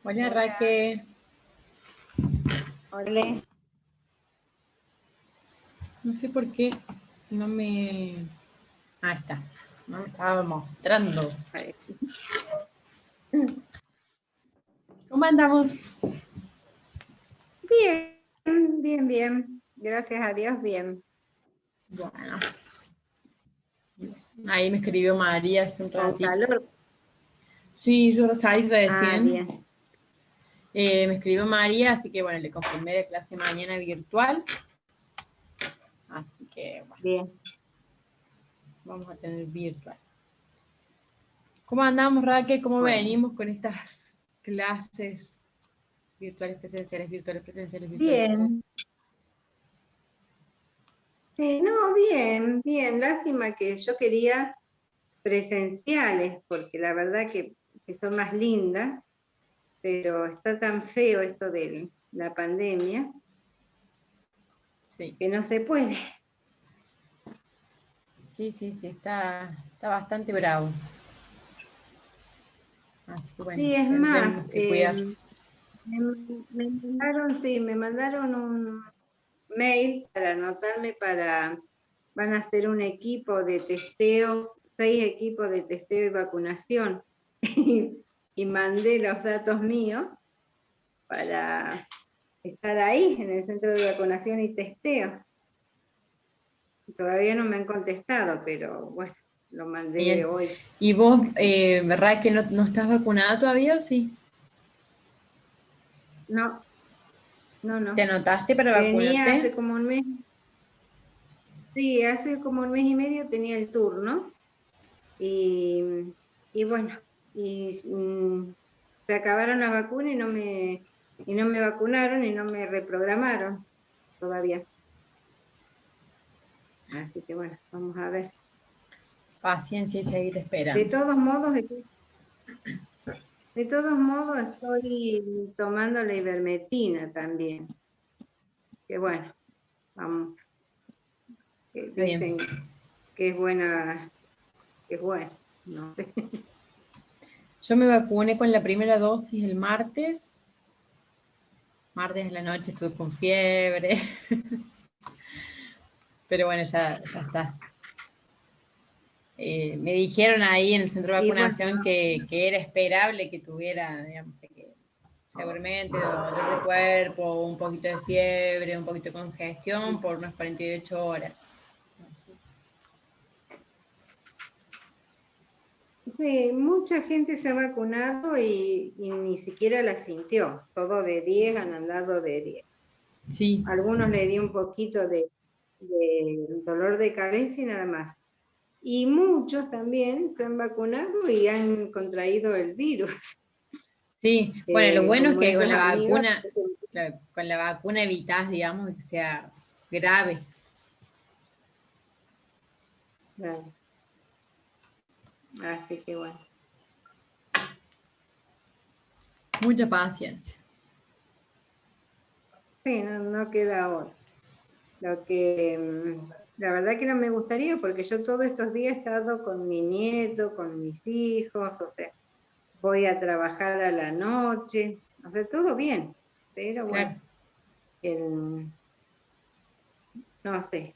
Hola Raque, Hola. no sé por qué no me... Ah, está, no me estaba mostrando. ¿Cómo andamos? Bien, bien, bien. Gracias a Dios, bien. Bueno, ahí me escribió María hace un Con ratito. calor. Sí, yo salí Ah, recién. bien. Me escribió María, así que bueno, le confirmé de clase mañana virtual. Así que bueno, Bien. vamos a tener virtual. ¿Cómo andamos, Raque? ¿Cómo Bueno. venimos con estas clases virtuales presenciales, virtuales presenciales, virtuales presenciales? Bien. No, bien, bien. Lástima que yo quería presenciales, porque la verdad que son más lindas, pero está tan feo esto de la pandemia Sí. que no se puede. Sí, está bastante bravo. Así que bueno, Sí, es más, tendremos que cuidar. me, me mandaron un mail para anotarme van a hacer un equipo de testeos, 6 equipos de testeo y vacunación. Y mandé los datos míos para estar ahí en el centro de vacunación y testeos. Todavía no me han contestado, pero bueno, lo mandé Bien. hoy. ¿Y vos, verdad que no estás vacunada todavía o sí? No, no, ¿Te no. anotaste para Tenía hace vacunarte? como un mes, sí, hace como un mes y medio tenía el turno y, y bueno, y se acabaron las vacunas y no me vacunaron y no me reprogramaron todavía. Así que bueno, vamos a ver. Paciencia y seguir De esperando. todos modos, de todos modos estoy tomando la ivermectina también. Que bueno, vamos, que Está bien. dicen que es buena, que es buena, no sé. Yo me vacuné con la primera dosis el martes. Martes en la noche estuve con fiebre. Pero bueno, ya está. Me dijeron ahí en el centro de Y bueno, vacunación que era esperable que tuviera, digamos, que seguramente dolor de cuerpo, un poquito de fiebre, un poquito de congestión por unas 48 horas. sí, mucha gente se ha vacunado y ni siquiera la sintió. Todo de 10 han andado de 10. Sí, Algunos le dio un poquito de dolor de cabeza y nada más. Y muchos también se han vacunado y han contraído el virus. sí. Bueno, lo bueno es Como que con estos la amigos. vacuna, claro, con la vacuna evitás, digamos, que sea grave. Bueno, así que bueno. Mucha paciencia. Sí, no, no queda otra. Lo que la verdad que no me gustaría porque yo todos estos días he estado con mi nieto, con mis hijos, o sea, voy a trabajar a la noche, o sea, todo bien, pero bueno, Claro. el- no sé,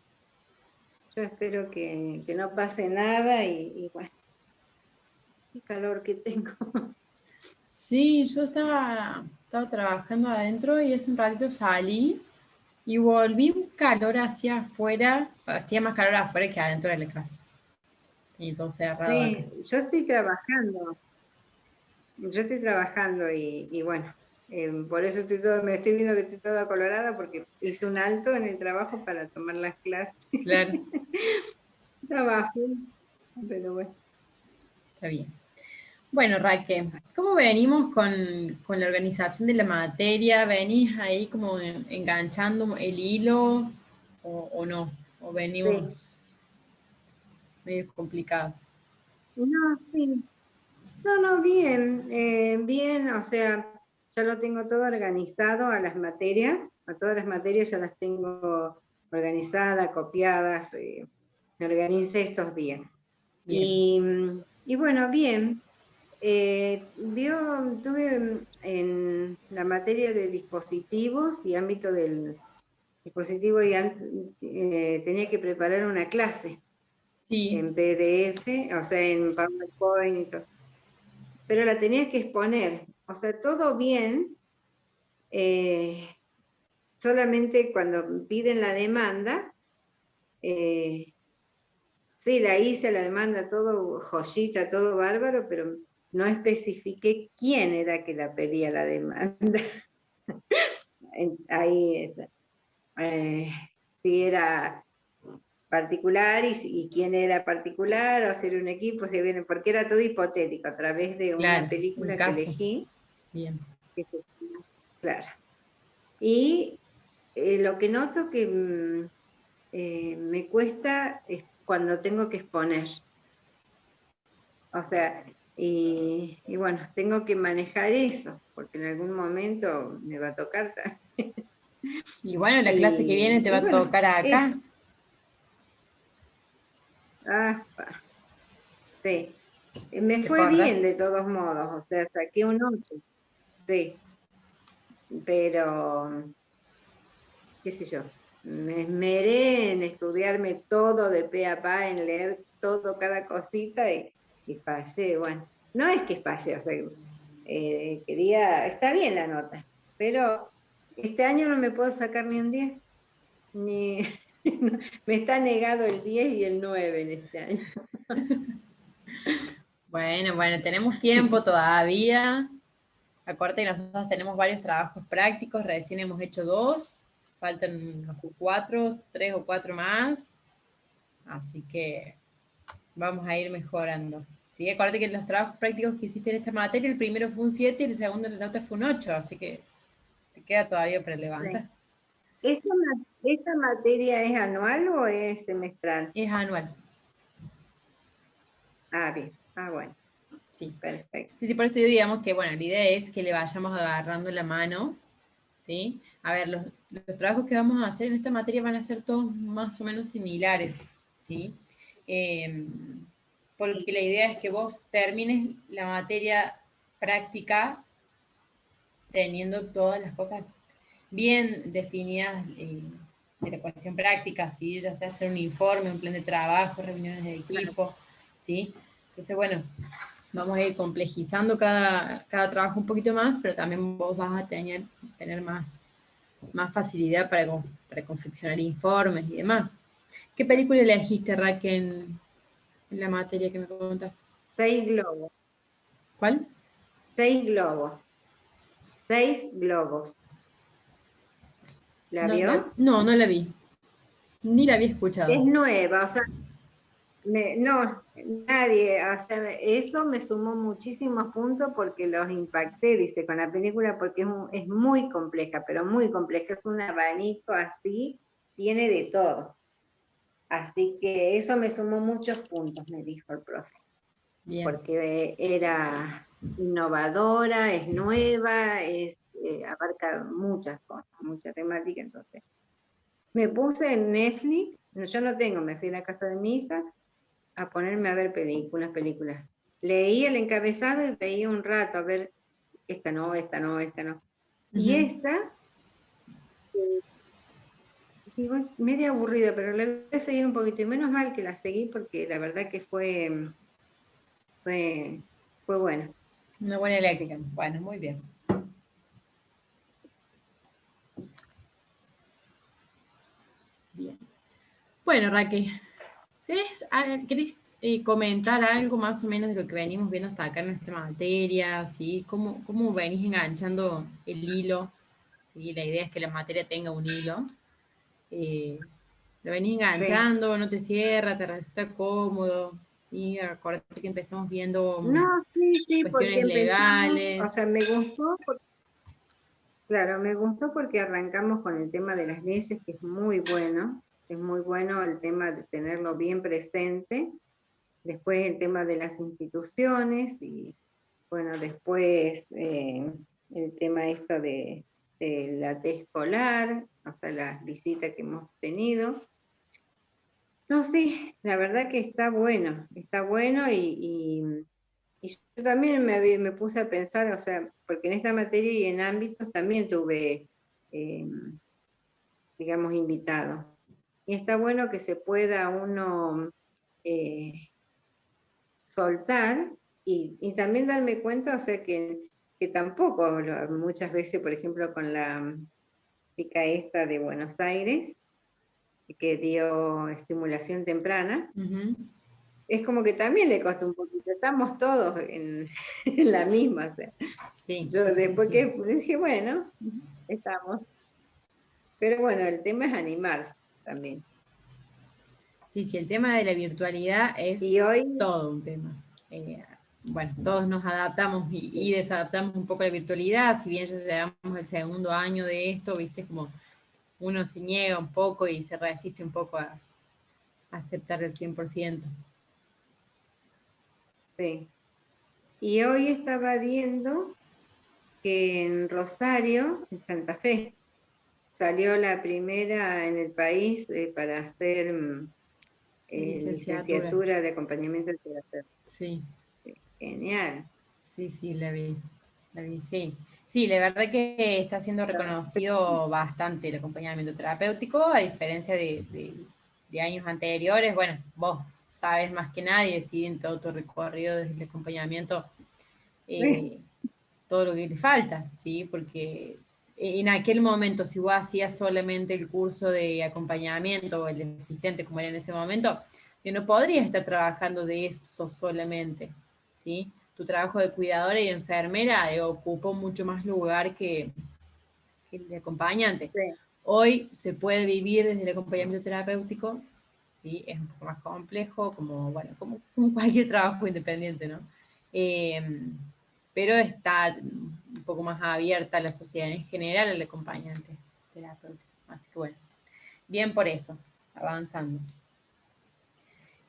yo espero que no pase nada y bueno, qué calor que tengo. Sí, yo estaba trabajando adentro y hace un ratito salí y volví un calor hacia afuera, hacía más calor afuera que adentro de la casa. Y todo cerrado acá. Sí, yo estoy trabajando y bueno, por eso me estoy viendo que estoy toda colorada porque hice un alto en el trabajo para tomar las clases. Claro, Trabajo, pero bueno. está bien. Bueno, Raque, ¿cómo venimos con la organización de la materia? ¿Venís ahí como enganchando el hilo o no? ¿O Sí. venimos medio complicados? No, sí. No, no, bien, bien, o sea, ya lo tengo todo organizado a las materias, a todas las materias ya las tengo organizadas, copiadas, me organicé estos días. Bien, Y bueno, bien, Tuve en la materia de dispositivos y ámbito del dispositivo y tenía que preparar una clase Sí, en PDF, o sea, en PowerPoint y todo. Pero la tenías que exponer, o sea, todo bien, solamente cuando piden la demanda, eh, sí, la hice, la demanda, todo joyita, todo bárbaro, pero no especifiqué quién era que la pedía la demanda. Ahí, si era particular y quién era particular, o si era un equipo, si viene, porque era todo hipotético, a través de una claro, un película que caso. elegí, Bien. que se llama Clara. Y lo que noto que me cuesta es cuando tengo que exponer. O sea, y bueno, tengo que manejar eso, porque en algún momento me va a tocar. Y bueno, la clase que viene te va Y a bueno, tocar eso. acá. Sí. Me ¿Te fue acordás? bien de todos modos, o sea, saqué un 8, sí, pero qué sé yo, me esmeré en estudiarme todo de pe a pa, en leer todo, cada cosita y fallé, bueno, no es que fallé, o sea, está bien la nota, pero este año no me puedo sacar ni un 10 ni, me está negado el 10 y el 9 en este año. Bueno, bueno, tenemos tiempo todavía. Acuérdate que nosotros tenemos varios trabajos prácticos, recién hemos hecho 2, faltan los 4, 3 o 4 más, así que vamos a ir mejorando. Sí, acuérdate que los trabajos prácticos que hiciste en esta materia, el primero fue un 7 y el segundo la nota fue un 8, así que te queda todavía para Sí. levantar. ¿Esta materia es anual o es semestral? Es anual, Ah, bien. Ah, bueno, sí. perfecto. Sí, sí, por esto digamos que, bueno, la idea es que le vayamos agarrando la mano, ¿sí? A ver, los trabajos que vamos a hacer en esta materia van a ser todos más o menos similares, ¿sí? Eh, porque la idea es que vos termines la materia práctica teniendo todas las cosas bien definidas de la cuestión práctica, ¿sí? Ya sea hacer un informe, un plan de trabajo, reuniones de Claro. equipo, ¿sí? Entonces, bueno, vamos a ir complejizando cada trabajo un poquito más, pero también vos vas a tener más facilidad para confeccionar informes y demás. ¿Qué película elegiste, Raquel, en la materia que me contas? 6 globos. ¿Cuál? 6 globos. 6 globos. ¿La No, vio? no la vi, ni la había Es escuchado. nueva, o sea, no, nadie, o sea, eso me sumó muchísimos puntos porque los impacté, dice, con la película, porque es muy compleja, pero muy compleja, es un abanico así, tiene de todo. Así que eso me sumó muchos puntos, me dijo el profe, Bien. porque era innovadora, es nueva, abarca muchas cosas, mucha temática, entonces. Me puse en Netflix, yo no tengo, me fui a la casa de mi hija a ponerme a ver películas. Leí el encabezado y veía un rato a ver, esta no, esta no, esta no. Y Ujú. esta, digo, media aburrida, pero la voy a seguir un poquito. Y menos mal que la seguí porque la verdad que fue, fue buena. Una buena Sí. elección. Bueno, muy bien. Bien. Bueno, Raquel, ¿querés comentar algo más o menos de lo que venimos viendo hasta acá en nuestra materia? ¿Sí? ¿Cómo venís enganchando el hilo? ¿Sí? La idea es que la materia tenga un hilo. ¿Lo venís Sí. enganchando? ¿No te cierra? ¿Te resulta cómodo? ¿Sí? Acuérdate que empezamos viendo No, sí, porque cuestiones empezamos, o legales. sea, me gustó, claro, me gustó porque arrancamos con el tema de las leyes, que es muy bueno el tema de tenerlo bien presente. Después el tema de las instituciones y, bueno, después el tema esto de la T escolar, o sea, las visitas que hemos tenido. No, sí, la verdad que está bueno Y yo también me puse a pensar, o sea, porque en esta materia y en ámbitos también tuve, eh, digamos, invitados. Y está bueno que se pueda uno eh, soltar y también darme cuenta, o sea, que tampoco, muchas veces, por ejemplo, con la chica esta de Buenos Aires, que dio estimulación temprana, Ujú. es como que también le costó un poquito, estamos todos en, en la misma, o sea, Sí, yo sí, sí, después sí. que dije, bueno, estamos, pero bueno, el tema es animarse también. Sí, sí, el tema de la virtualidad es Y hoy, todo un tema. Bueno, todos nos adaptamos y desadaptamos un poco a la virtualidad, si bien ya llevamos el segundo año de esto, viste, como uno se niega un poco y se resiste un poco a aceptar el 100%. sí, y hoy estaba viendo que en Rosario, en Santa Fe, salió la primera en el país para hacer Licenciatura, licenciatura de acompañamiento terapéutico. sí. Genial. Sí, sí, la vi, sí. Sí, la verdad que está siendo reconocido bastante el acompañamiento terapéutico, a diferencia de años anteriores. Bueno, vos sabes más que nadie, sí, en todo tu recorrido desde el acompañamiento, Sí, eh, todo lo que te falta, ¿sí? Porque en aquel momento, si vos hacías solamente el curso de acompañamiento o el de asistente, como era en ese momento, yo no podría estar trabajando de eso solamente, ¿sí? Tu trabajo de cuidadora y enfermera ocupó mucho más lugar que el de acompañante. sí, Hoy se puede vivir desde el acompañamiento terapéutico, ¿sí? Es un poco más complejo, como, bueno, como cualquier trabajo independiente, ¿no? Eh, pero está un poco más abierta a la sociedad en general al acompañante terapéutico. Así que bueno, bien por eso, avanzando.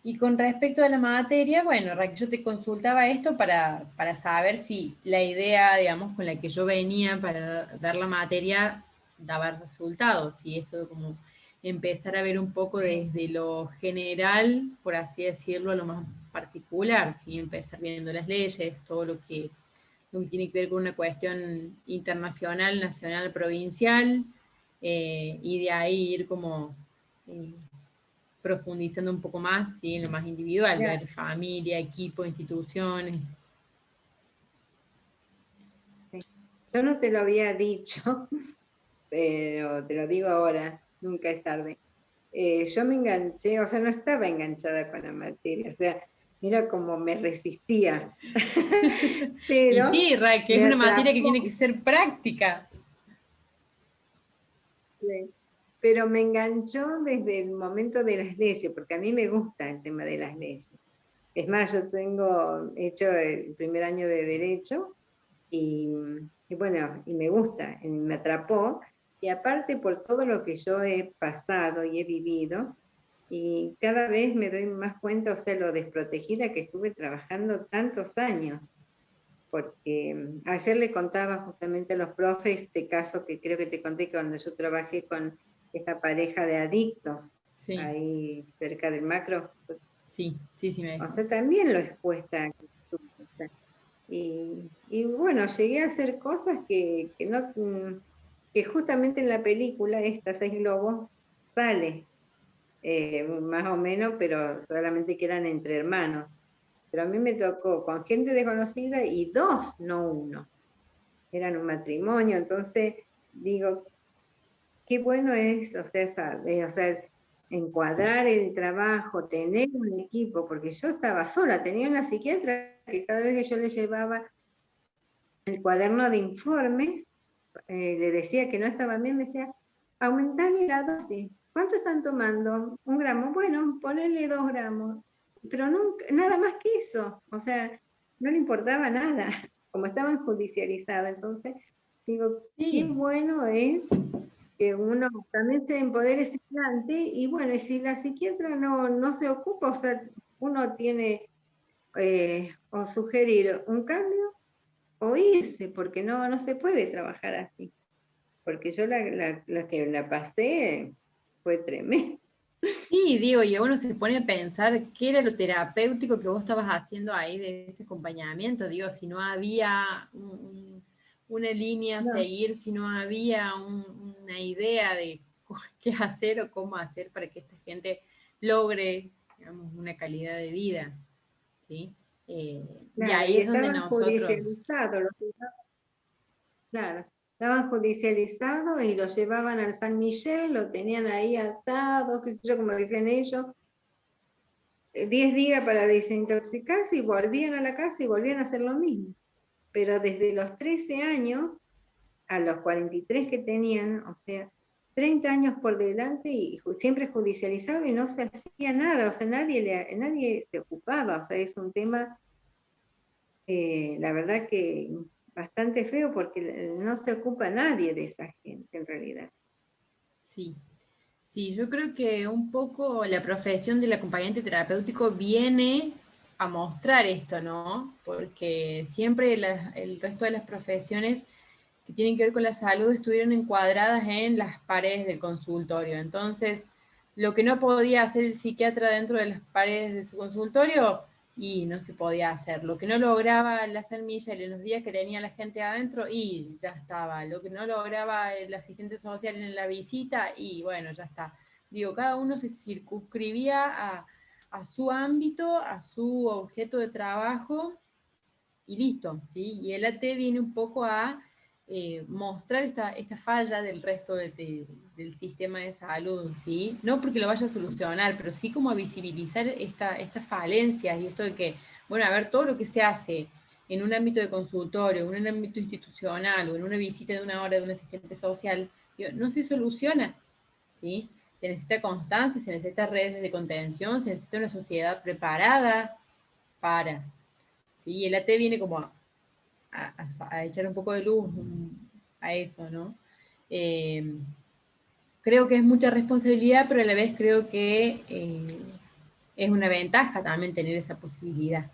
Y con respecto a la materia, bueno, Raquel, yo te consultaba esto para saber si la idea, digamos, con la que yo venía para dar la materia daba resultados, si esto de como empezar a ver un poco desde lo general, por así decirlo, a lo más particular, si empezar viendo las leyes, todo lo que tiene que ver con una cuestión internacional, nacional, provincial, y de ahí ir como eh, profundizando un poco más, ¿sí? En lo más individual, ya, ver familia, equipo, instituciones. sí. Yo no te lo había dicho, pero te lo digo ahora, nunca es tarde. Yo me enganché, o sea, no estaba enganchada con la materia, o sea, mira cómo me resistía, Y pero sí, Ray, que es me una materia que atrapó. tiene que ser práctica. Sí. Pero me enganchó desde el momento de las leyes, porque a mí me gusta el tema de las leyes. Es más, yo tengo hecho el primer año de Derecho y, y bueno, y me gusta, y me atrapó. Y aparte por todo lo que yo he pasado y he vivido, y cada vez me doy más cuenta, o sea, lo desprotegida que estuve trabajando tantos años. Porque ayer le contaba justamente a los profes este caso que creo que te conté que cuando yo trabajé con esta pareja de adictos Sí, ahí cerca del macro, sí, sí, sí me o dijo. sea, también lo expuesta que estuve, o sea, y bueno, llegué a hacer cosas que no, que justamente en la película, esta Seis Globos, sale, más o menos, pero solamente que eran entre hermanos. Pero a mí me tocó con gente desconocida y dos, no uno. Eran un matrimonio, entonces digo, qué bueno es, o sea, o sea, encuadrar el trabajo, tener un equipo, porque yo estaba sola, tenía una psiquiatra que cada vez que yo le llevaba el cuaderno de informes, le decía que no estaba bien, me decía, aumentarle la dosis. ¿Cuánto están tomando? 1 gramo. Bueno, ponele 2 gramos. Pero nunca, nada más que eso. O sea, no le importaba nada, como estaban judicializados. Entonces, digo, qué Sí, bueno es que uno también se empodere ese plante. Y bueno, y si la psiquiatra no se ocupa, o sea, uno tiene o sugerir un cambio o irse, porque no se puede trabajar así. Porque yo la que la pasé fue tremendo. Sí, digo, y uno se pone a pensar qué era lo terapéutico que vos estabas haciendo ahí de ese acompañamiento. Digo, si no había una línea a No, seguir, si no había una idea de qué hacer o cómo hacer para que esta gente logre, digamos, una calidad de vida, ¿sí? Y claro, ahí y es donde estaban nosotros, judicializados, claro, estaban judicializados y lo llevaban al San Miguel, lo tenían ahí atado, qué sé yo, como decían ellos, 10 días para desintoxicarse y volvían a la casa y volvían a hacer lo mismo. Pero desde los 13 años a los 43 que tenían, o sea, 30 años por delante y siempre judicializado y no se hacía nada, o sea, nadie se ocupaba, o sea, es un tema, la verdad que bastante feo porque no se ocupa nadie de esa gente en realidad. sí. Sí, yo creo que un poco la profesión del acompañante terapéutico viene a mostrar esto, ¿no? Porque siempre el resto de las profesiones que tienen que ver con la salud estuvieron encuadradas en las paredes del consultorio. Entonces, lo que no podía hacer el psiquiatra dentro de las paredes de su consultorio, y no se podía hacer. Lo que no lograba la San Miguel en los días que tenía la gente adentro, y ya estaba. Lo que no lograba el asistente social en la visita, y bueno, ya está. Digo, cada uno se circunscribía a su ámbito, a su objeto de trabajo, y listo, ¿sí? Y el AT viene un poco a mostrar esta falla del resto del sistema de salud, ¿sí? No porque lo vaya a solucionar, pero sí como a visibilizar estas falencias y esto de que, bueno, a ver, todo lo que se hace en un ámbito de consultorio, en un ámbito institucional o en una visita de una hora de un asistente social, digo, no se soluciona, ¿sí? Se necesita constancia, se necesita redes de contención, se necesita una sociedad preparada para, ¿sí? Y el AT viene como a echar un poco de luz a eso, ¿no? Eh, creo que es mucha responsabilidad, pero a la vez creo que es una ventaja también tener esa posibilidad.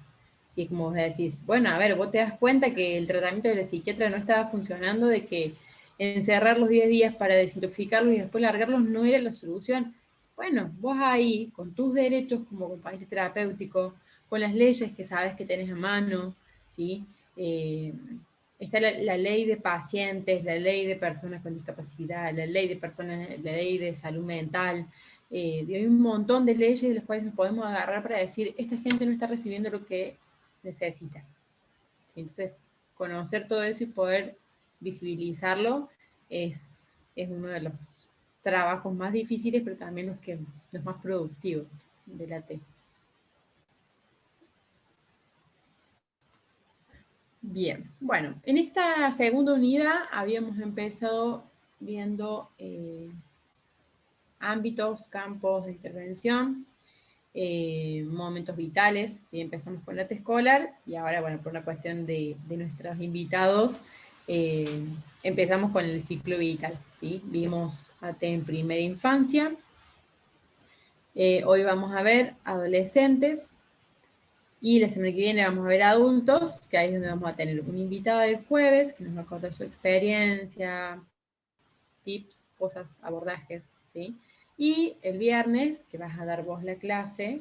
Si es como vos decís, bueno, a ver, vos te das cuenta que el tratamiento de la psiquiatra no estaba funcionando, de que encerrar los 10 días para desintoxicarlos y después largarlos no era la solución. Bueno, vos ahí, con tus derechos como compañero terapéutico, con las leyes que sabes que tenés a mano, ¿sí? Eh, está la ley de pacientes, la ley de personas con discapacidad, la ley de personas, la ley de salud mental, hay un montón de leyes de las cuales nos podemos agarrar para decir, esta gente no está recibiendo lo que necesita. ¿Sí? Entonces, conocer todo eso y poder visibilizarlo es uno de los trabajos más difíciles, pero también los más productivos de la T. Bien, bueno, en esta segunda unidad habíamos empezado viendo ámbitos, campos de intervención, momentos vitales, ¿sí? Empezamos con la T escolar y ahora, bueno, por una cuestión de nuestros invitados, eh, empezamos con el ciclo vital, ¿sí? Vimos AT en primera infancia, hoy vamos a ver adolescentes y la semana que viene vamos a ver adultos, que ahí es donde vamos a tener un invitado el jueves que nos va a contar su experiencia, tips, cosas, abordajes, ¿sí? Y el viernes, que vas a dar vos la clase,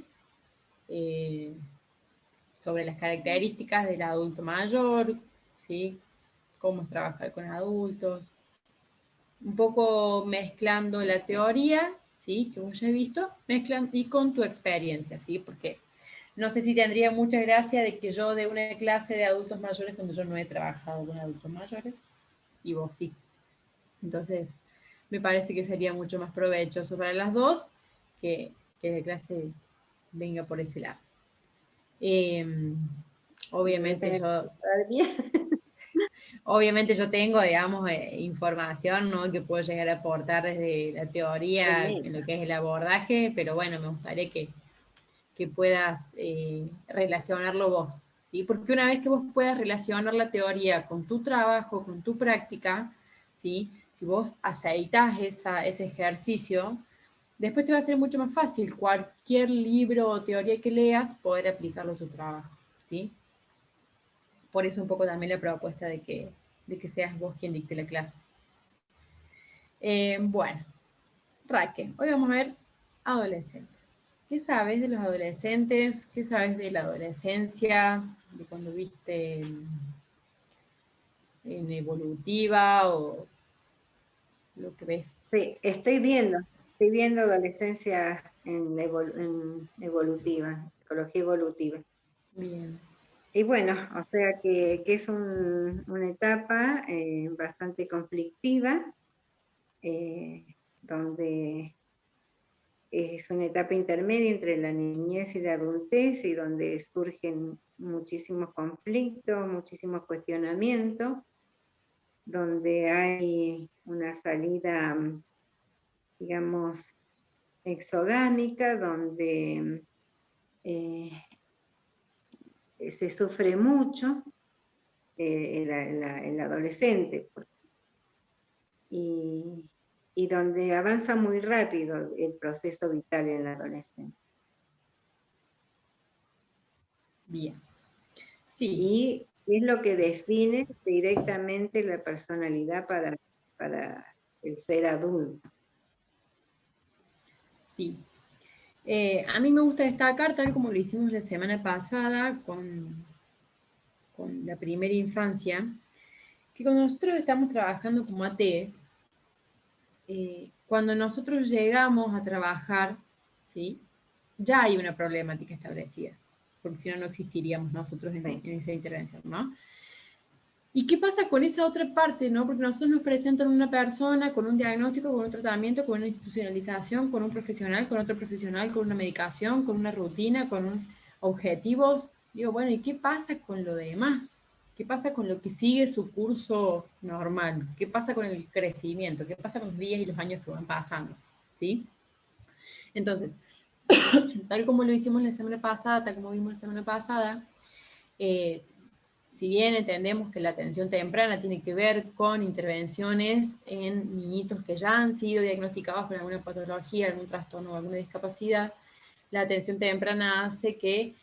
eh, sobre las características del adulto mayor, ¿sí? Cómo es trabajar con adultos, un poco mezclando la teoría, ¿sí? Que vos ya he visto, mezclan y con tu experiencia, ¿sí? Porque no sé si tendría mucha gracia de que yo dé una clase de adultos mayores cuando yo no he trabajado con adultos mayores y vos sí. Entonces, me parece que sería mucho más provechoso para las dos que la clase venga por ese lado. Eh, Me voy a obviamente tener que yo, preparar bien. obviamente yo tengo, digamos, información, ¿no? Que puedo llegar a aportar desde la teoría en Tremendo. lo que es el abordaje, pero bueno, me gustaría que puedas relacionarlo vos, ¿sí? Porque una vez que vos puedas relacionar la teoría con tu trabajo, con tu práctica, ¿sí? Si vos aceitas ese ejercicio, después te va a ser mucho más fácil cualquier libro o teoría que leas poder aplicarlo a tu trabajo, ¿sí? Por eso un poco también la propuesta de que seas vos quien dicte la clase. Bueno, Raquel, hoy vamos a ver Adolescentes. ¿Qué sabes de los adolescentes? ¿Qué sabes de la adolescencia? ¿De cuando viste en Evolutiva o lo que ves? Sí, estoy viendo adolescencia en evolutiva, psicología evolutiva. Bien, Y bueno, o sea que es una etapa bastante conflictiva, eh, donde es una etapa intermedia entre la niñez y la adultez y donde surgen muchísimos conflictos, muchísimos cuestionamientos, donde hay una salida, digamos, exogámica, donde eh, se sufre mucho el adolescente y, y donde avanza muy rápido el proceso vital en la adolescencia. bien. Sí, Y es lo que define directamente la personalidad para el ser adulto. sí. A mí me gusta destacar, tal como lo hicimos la semana pasada con la primera infancia, que cuando nosotros estamos trabajando como AT, cuando nosotros llegamos a trabajar, ¿sí? Ya hay una problemática establecida, porque si no, no existiríamos nosotros Sí. en esa intervención, ¿no? ¿Y qué pasa con esa otra parte, no? Porque nosotros nos presentan una persona con un diagnóstico, con un tratamiento, con una institucionalización, con un profesional, con otro profesional, con una medicación, con una rutina, objetivos. Digo, bueno, ¿y qué pasa con lo demás? ¿Qué pasa con lo que sigue su curso normal? ¿Qué pasa con el crecimiento? ¿Qué pasa con los días y los años que van pasando? ¿Sí? Entonces, tal como lo hicimos la semana pasada, tal como vimos la semana pasada, eh, si bien entendemos que la atención temprana tiene que ver con intervenciones en niñitos que ya han sido diagnosticados con alguna patología, algún trastorno o alguna discapacidad, la atención temprana hace que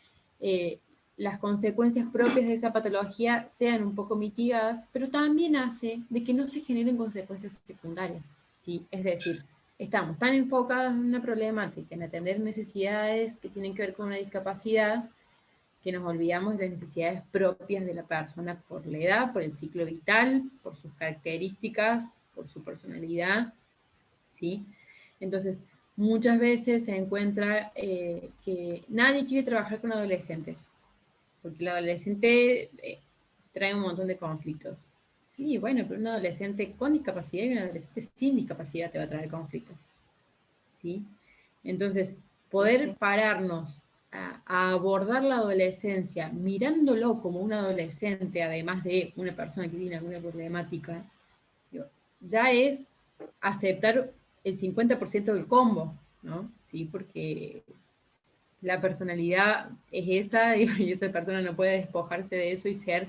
las consecuencias propias de esa patología sean un poco mitigadas, pero también hace de que no se generen consecuencias secundarias. ¿Sí? Es decir, estamos tan enfocados en una problemática, en atender necesidades que tienen que ver con una discapacidad, que nos olvidamos de las necesidades propias de la persona por la edad, por el ciclo vital, por sus características, por su personalidad, ¿sí? Entonces, muchas veces se encuentra que nadie quiere trabajar con adolescentes, porque el adolescente trae un montón de conflictos. Sí, bueno, pero un adolescente con discapacidad y un adolescente sin discapacidad te va a traer conflictos, ¿sí? Entonces, poder pararnos a abordar la adolescencia mirándolo como un adolescente, además de una persona que tiene alguna problemática, digo, ya es aceptar el 50% del combo, ¿no? Sí, porque la personalidad es esa y esa persona no puede despojarse de eso y ser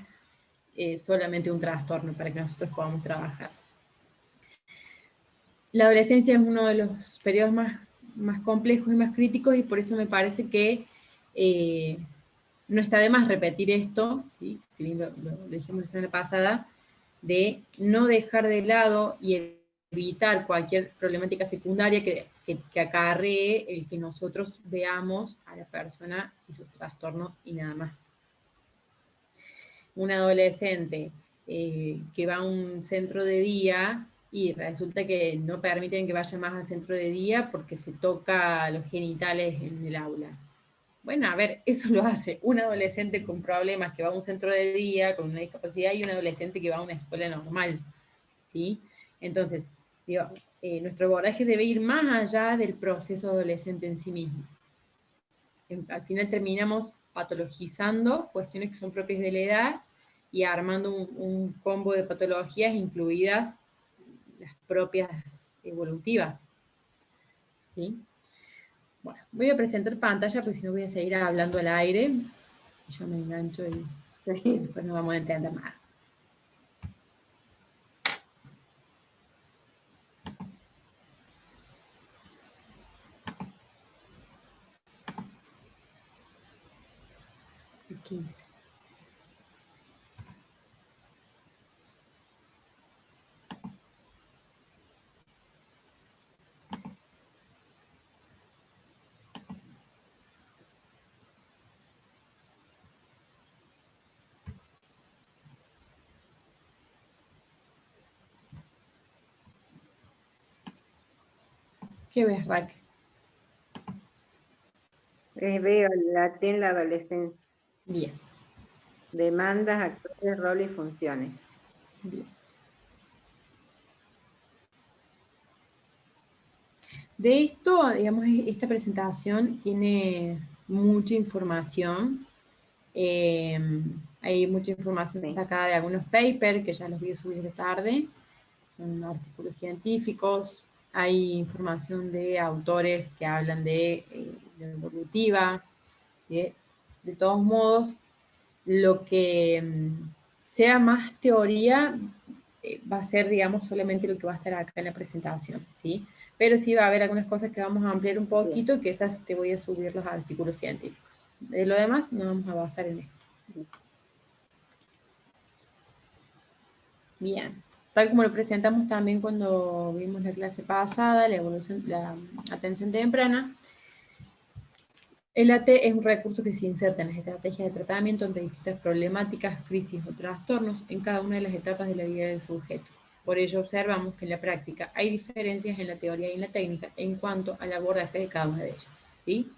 solamente un trastorno para que nosotros podamos trabajar. La adolescencia es uno de los periodos más complejos y más críticos y por eso me parece que no está de más repetir esto, ¿sí? Si bien lo dijimos la semana pasada, de no dejar de lado y evitar cualquier problemática secundaria que acarree el que nosotros veamos a la persona y sus trastornos y nada más. Un adolescente que va a un centro de día y resulta que no permiten que vaya más al centro de día porque se toca los genitales en el aula. Bueno, a ver, eso lo hace un adolescente con problemas que va a un centro de día, con una discapacidad, y un adolescente que va a una escuela normal, ¿sí? Entonces, digo, nuestro abordaje debe ir más allá del proceso adolescente en sí mismo. Al final terminamos patologizando cuestiones que son propias de la edad y armando un combo de patologías, incluidas las propias evolutivas, ¿sí? Bueno, voy a presentar pantalla porque si no voy a seguir hablando al aire y yo me engancho y después no vamos a entender nada. ¿Qué hice? ¿Qué ves, Raquel? Veo en la adolescencia. Bien, Demandas, actores, rol y funciones. bien. De esto, digamos, esta presentación tiene mucha información. Eh, Hay mucha información Sí, sacada de algunos papers que ya los voy a subir de tarde. Son artículos científicos. Hay información de autores que hablan de la evolutiva. ¿Sí? De todos modos, lo que sea más teoría va a ser, digamos, solamente lo que va a estar acá en la presentación, ¿sí? Pero sí va a haber algunas cosas que vamos a ampliar un bien. poquito, que esas te voy a subir los artículos científicos. De lo demás, no vamos a basar en esto. Bien. Tal como lo presentamos también cuando vimos la clase pasada, la evolución, la atención temprana, el AT es un recurso que se inserta en las estrategias de tratamiento ante distintas problemáticas, crisis o trastornos en cada una de las etapas de la vida del sujeto. Por ello observamos que en la práctica hay diferencias en la teoría y en la técnica en cuanto al abordaje de cada una de ellas. ¿Sí?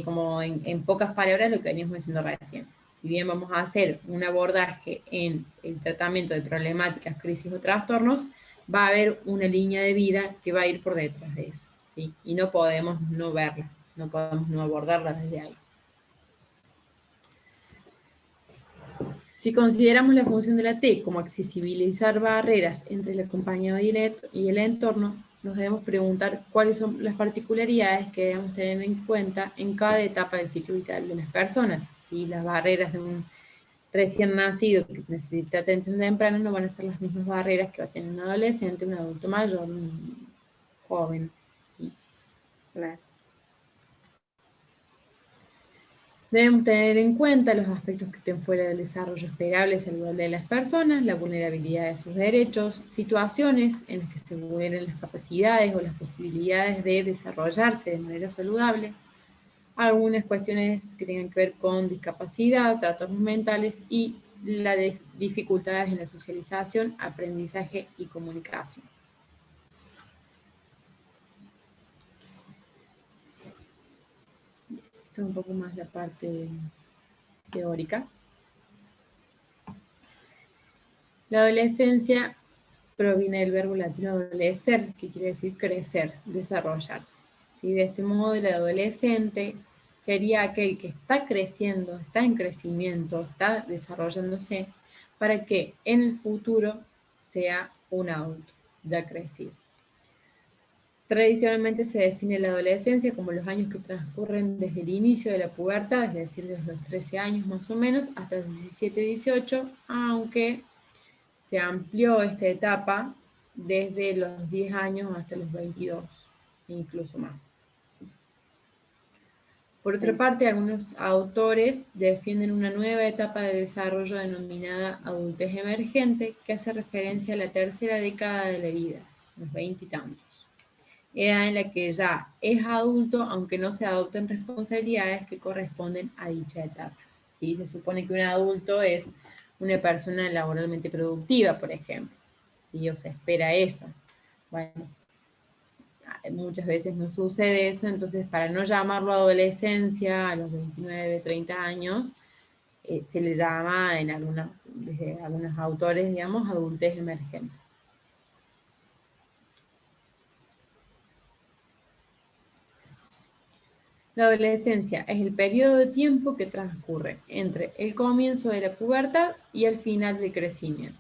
Como en pocas palabras lo que veníamos diciendo recién. Si bien vamos a hacer un abordaje en el tratamiento de problemáticas, crisis o trastornos, va a haber una línea de vida que va a ir por detrás de eso. ¿Sí? Y no podemos no verla, no podemos no abordarla desde ahí. Si consideramos la función de la T como accesibilizar barreras entre el acompañado y el entorno, nos debemos preguntar cuáles son las particularidades que debemos tener en cuenta en cada etapa del ciclo vital de las personas. ¿Sí? Las barreras de un recién nacido que necesita atención temprana no van a ser las mismas barreras que va a tener un adolescente, un adulto mayor, un joven. ¿Sí? Claro. Debemos tener en cuenta los aspectos que estén fuera del desarrollo esperable y saludable de las personas, la vulnerabilidad de sus derechos, situaciones en las que se vulneren las capacidades o las posibilidades de desarrollarse de manera saludable, algunas cuestiones que tengan que ver con discapacidad, trastornos mentales y las dificultades en la socialización, aprendizaje y comunicación. Esto es un poco más la parte teórica. La adolescencia proviene del verbo latino adolecer, que quiere decir crecer, desarrollarse. ¿Sí? De este modo, el adolescente sería aquel que está creciendo, está en crecimiento, está desarrollándose, para que en el futuro sea un adulto ya crecido. Tradicionalmente se define la adolescencia como los años que transcurren desde el inicio de la pubertad, es decir, desde los 13 años más o menos, hasta los 17, 18, aunque se amplió esta etapa desde los 10 años hasta los 22, incluso más. Por otra Sí. parte, algunos autores defienden una nueva etapa de desarrollo denominada adultez emergente, que hace referencia a la tercera década de la vida, los 20 y tantos. Edad en la que ya es adulto, aunque no se adopten responsabilidades que corresponden a dicha etapa. ¿Sí? Se supone que un adulto es una persona laboralmente productiva, por ejemplo. ¿Sí? O se espera eso. Bueno, muchas veces no sucede eso, entonces para no llamarlo adolescencia a los 29, 30 años, se le llama desde algunos autores, digamos, adultez emergente. La adolescencia es el periodo de tiempo que transcurre entre el comienzo de la pubertad y el final del crecimiento.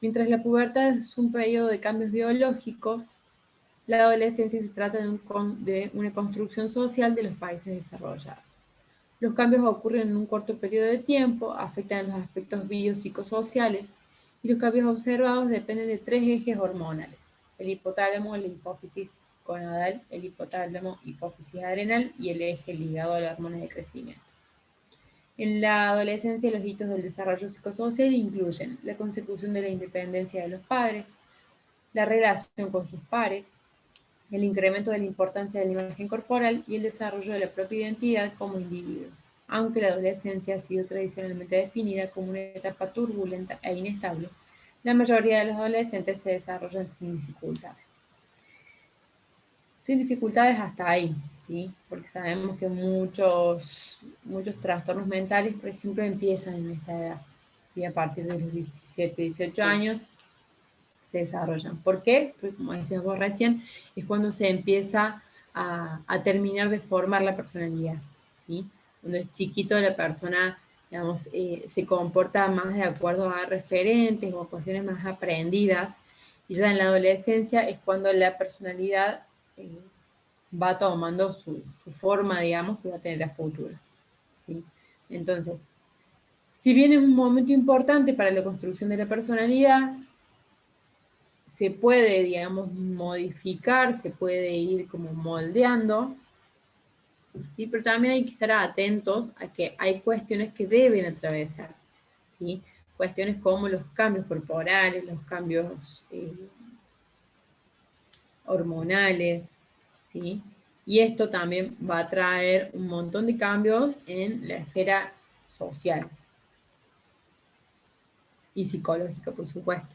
Mientras la pubertad es un periodo de cambios biológicos, la adolescencia se trata de una construcción social de los países desarrollados. Los cambios ocurren en un corto periodo de tiempo, afectan los aspectos biopsicosociales y los cambios observados dependen de tres ejes hormonales: el hipotálamo, la hipófisis gonadal, el hipotálamo, hipófisis adrenal y el eje ligado a la hormona de crecimiento. En la adolescencia, los hitos del desarrollo psicosocial incluyen la consecución de la independencia de los padres, la relación con sus pares, el incremento de la importancia de la imagen corporal y el desarrollo de la propia identidad como individuo, aunque la adolescencia ha sido tradicionalmente definida como una etapa turbulenta e inestable. La mayoría de los adolescentes se desarrollan sin dificultades. sin dificultades hasta ahí, ¿sí? Porque sabemos que muchos trastornos mentales, por ejemplo, empiezan en esta edad, ¿sí? A partir de los 17, 18 años se desarrollan. ¿Por qué? Porque como decías vos recién, es cuando se empieza a terminar de formar la personalidad, ¿sí? Cuando es chiquito la persona, digamos, se comporta más de acuerdo a referentes o a cuestiones más aprendidas, y ya en la adolescencia es cuando la personalidad va tomando su forma, digamos, que va a tener a futuro, ¿sí? Entonces, si bien es un momento importante para la construcción de la personalidad, se puede, digamos, modificar, se puede ir como moldeando, ¿sí? Pero también hay que estar atentos a que hay cuestiones que deben atravesar, ¿sí? Cuestiones como los cambios corporales, los cambios hormonales, ¿sí? Y esto también va a traer un montón de cambios en la esfera social y psicológica, por supuesto.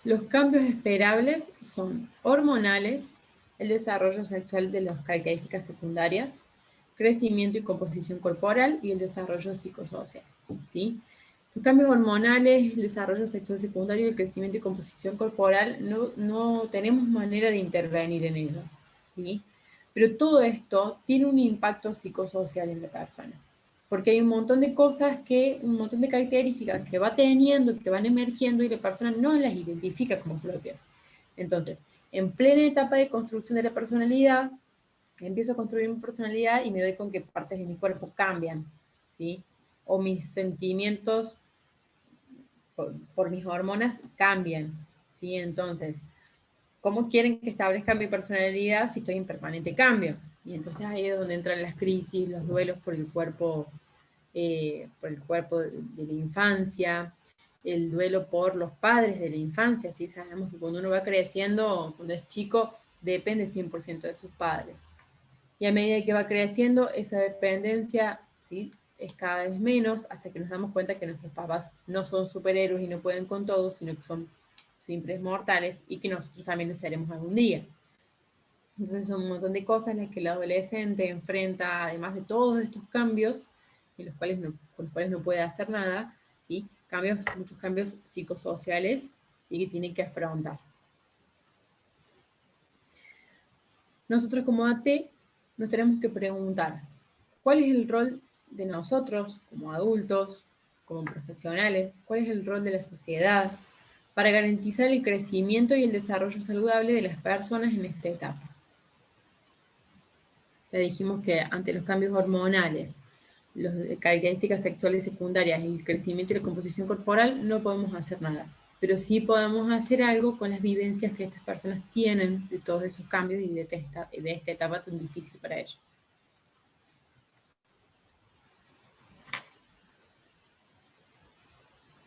Los cambios esperables son hormonales, el desarrollo sexual de las características secundarias, crecimiento y composición corporal y el desarrollo psicosocial, ¿sí? Los cambios hormonales, el desarrollo sexual secundario, el crecimiento y composición corporal, no tenemos manera de intervenir en ello, ¿sí? Pero todo esto tiene un impacto psicosocial en la persona, porque hay un montón de cosas un montón de características que va teniendo, que van emergiendo y la persona no las identifica como propias. Entonces, en plena etapa de construcción de la personalidad, empiezo a construir mi personalidad y me doy con que partes de mi cuerpo cambian, ¿sí? O mis sentimientos por mis hormonas cambian, ¿sí? Entonces, ¿cómo quieren que establezca mi personalidad si estoy en permanente cambio? Y entonces ahí es donde entran las crisis, los duelos por el cuerpo de la infancia, el duelo por los padres de la infancia, ¿sí? Sabemos que cuando uno va creciendo, cuando es chico, depende 100% de sus padres. Y a medida que va creciendo, esa dependencia, ¿sí?, es cada vez menos, hasta que nos damos cuenta que nuestros papás no son superhéroes y no pueden con todo, sino que son simples mortales y que nosotros también lo seremos algún día. Entonces son un montón de cosas en las que el adolescente enfrenta, además de todos estos cambios, con los cuales no puede hacer nada, ¿sí? Muchos cambios psicosociales, ¿sí?, que tiene que afrontar. Nosotros como AT nos tenemos que preguntar, ¿cuál es el rol de nosotros como adultos, como profesionales? ¿Cuál es el rol de la sociedad para garantizar el crecimiento y el desarrollo saludable de las personas en esta etapa? Ya dijimos que ante los cambios hormonales, las características sexuales secundarias y el crecimiento y la composición corporal, no podemos hacer nada. Pero sí podemos hacer algo con las vivencias que estas personas tienen de todos esos cambios y de esta etapa tan difícil para ellos.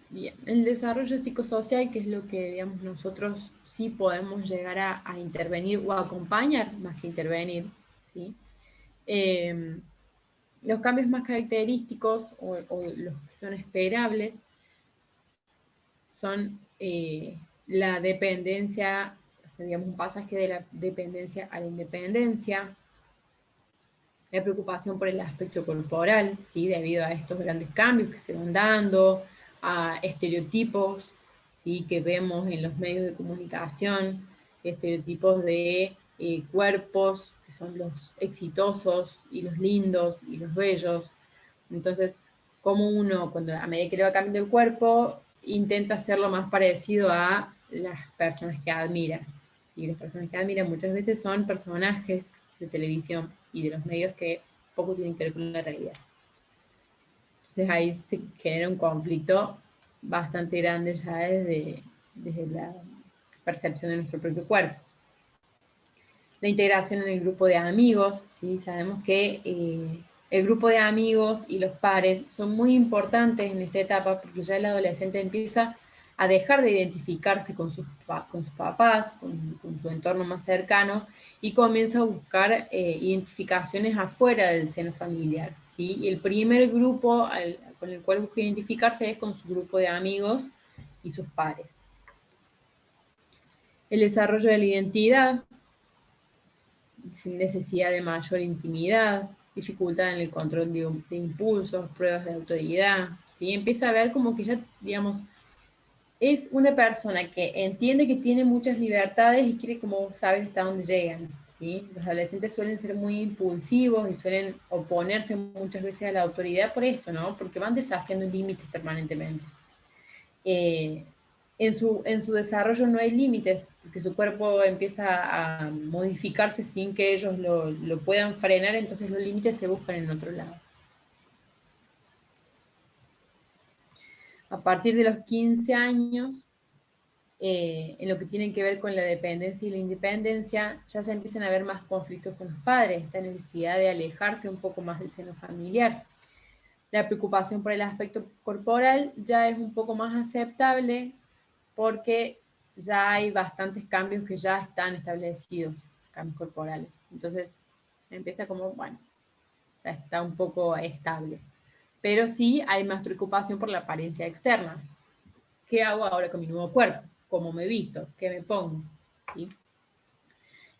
Bien, el desarrollo psicosocial, que es lo que, digamos, nosotros sí podemos llegar a intervenir o a acompañar más que intervenir, ¿sí? Los cambios más característicos o los que son esperables son la dependencia, o sea, digamos, un pasaje de la dependencia a la independencia, la preocupación por el aspecto corporal, ¿sí?, debido a estos grandes cambios que se van dando, a estereotipos, ¿sí?, que vemos en los medios de comunicación, estereotipos de cuerpos que son los exitosos y los lindos y los bellos. Entonces, como uno, a medida que le va cambiando el cuerpo, intenta hacerlo más parecido a las personas que admira. Y las personas que admira muchas veces son personajes de televisión y de los medios que poco tienen que ver con la realidad. Entonces ahí se genera un conflicto bastante grande ya desde la percepción de nuestro propio cuerpo. La integración en el grupo de amigos, ¿sí? Sabemos que el grupo de amigos y los pares son muy importantes en esta etapa porque ya el adolescente empieza a dejar de identificarse con sus papás, con su entorno más cercano y comienza a buscar identificaciones afuera del seno familiar, ¿sí? Y el primer grupo con el cual busca identificarse es con su grupo de amigos y sus pares. El desarrollo de la identidad, sin necesidad de mayor intimidad, dificultad en el control de impulsos, pruebas de autoridad, ¿sí? Empieza a ver como que ya, digamos, es una persona que entiende que tiene muchas libertades y quiere como saber hasta dónde llegan, ¿sí? Los adolescentes suelen ser muy impulsivos y suelen oponerse muchas veces a la autoridad por esto, ¿no? Porque van desafiando límites permanentemente. Eh, en su desarrollo no hay límites, porque su cuerpo empieza a modificarse sin que ellos lo puedan frenar, entonces los límites se buscan en otro lado. A partir de los 15 años, en lo que tienen que ver con la dependencia y la independencia, ya se empiezan a ver más conflictos con los padres, esta necesidad de alejarse un poco más del seno familiar. La preocupación por el aspecto corporal ya es un poco más aceptable porque ya hay bastantes cambios que ya están establecidos, cambios corporales. Entonces, empieza como, bueno, o sea, está un poco estable. Pero sí hay más preocupación por la apariencia externa. ¿Qué hago ahora con mi nuevo cuerpo? ¿Cómo me visto? ¿Qué me pongo? ¿Sí?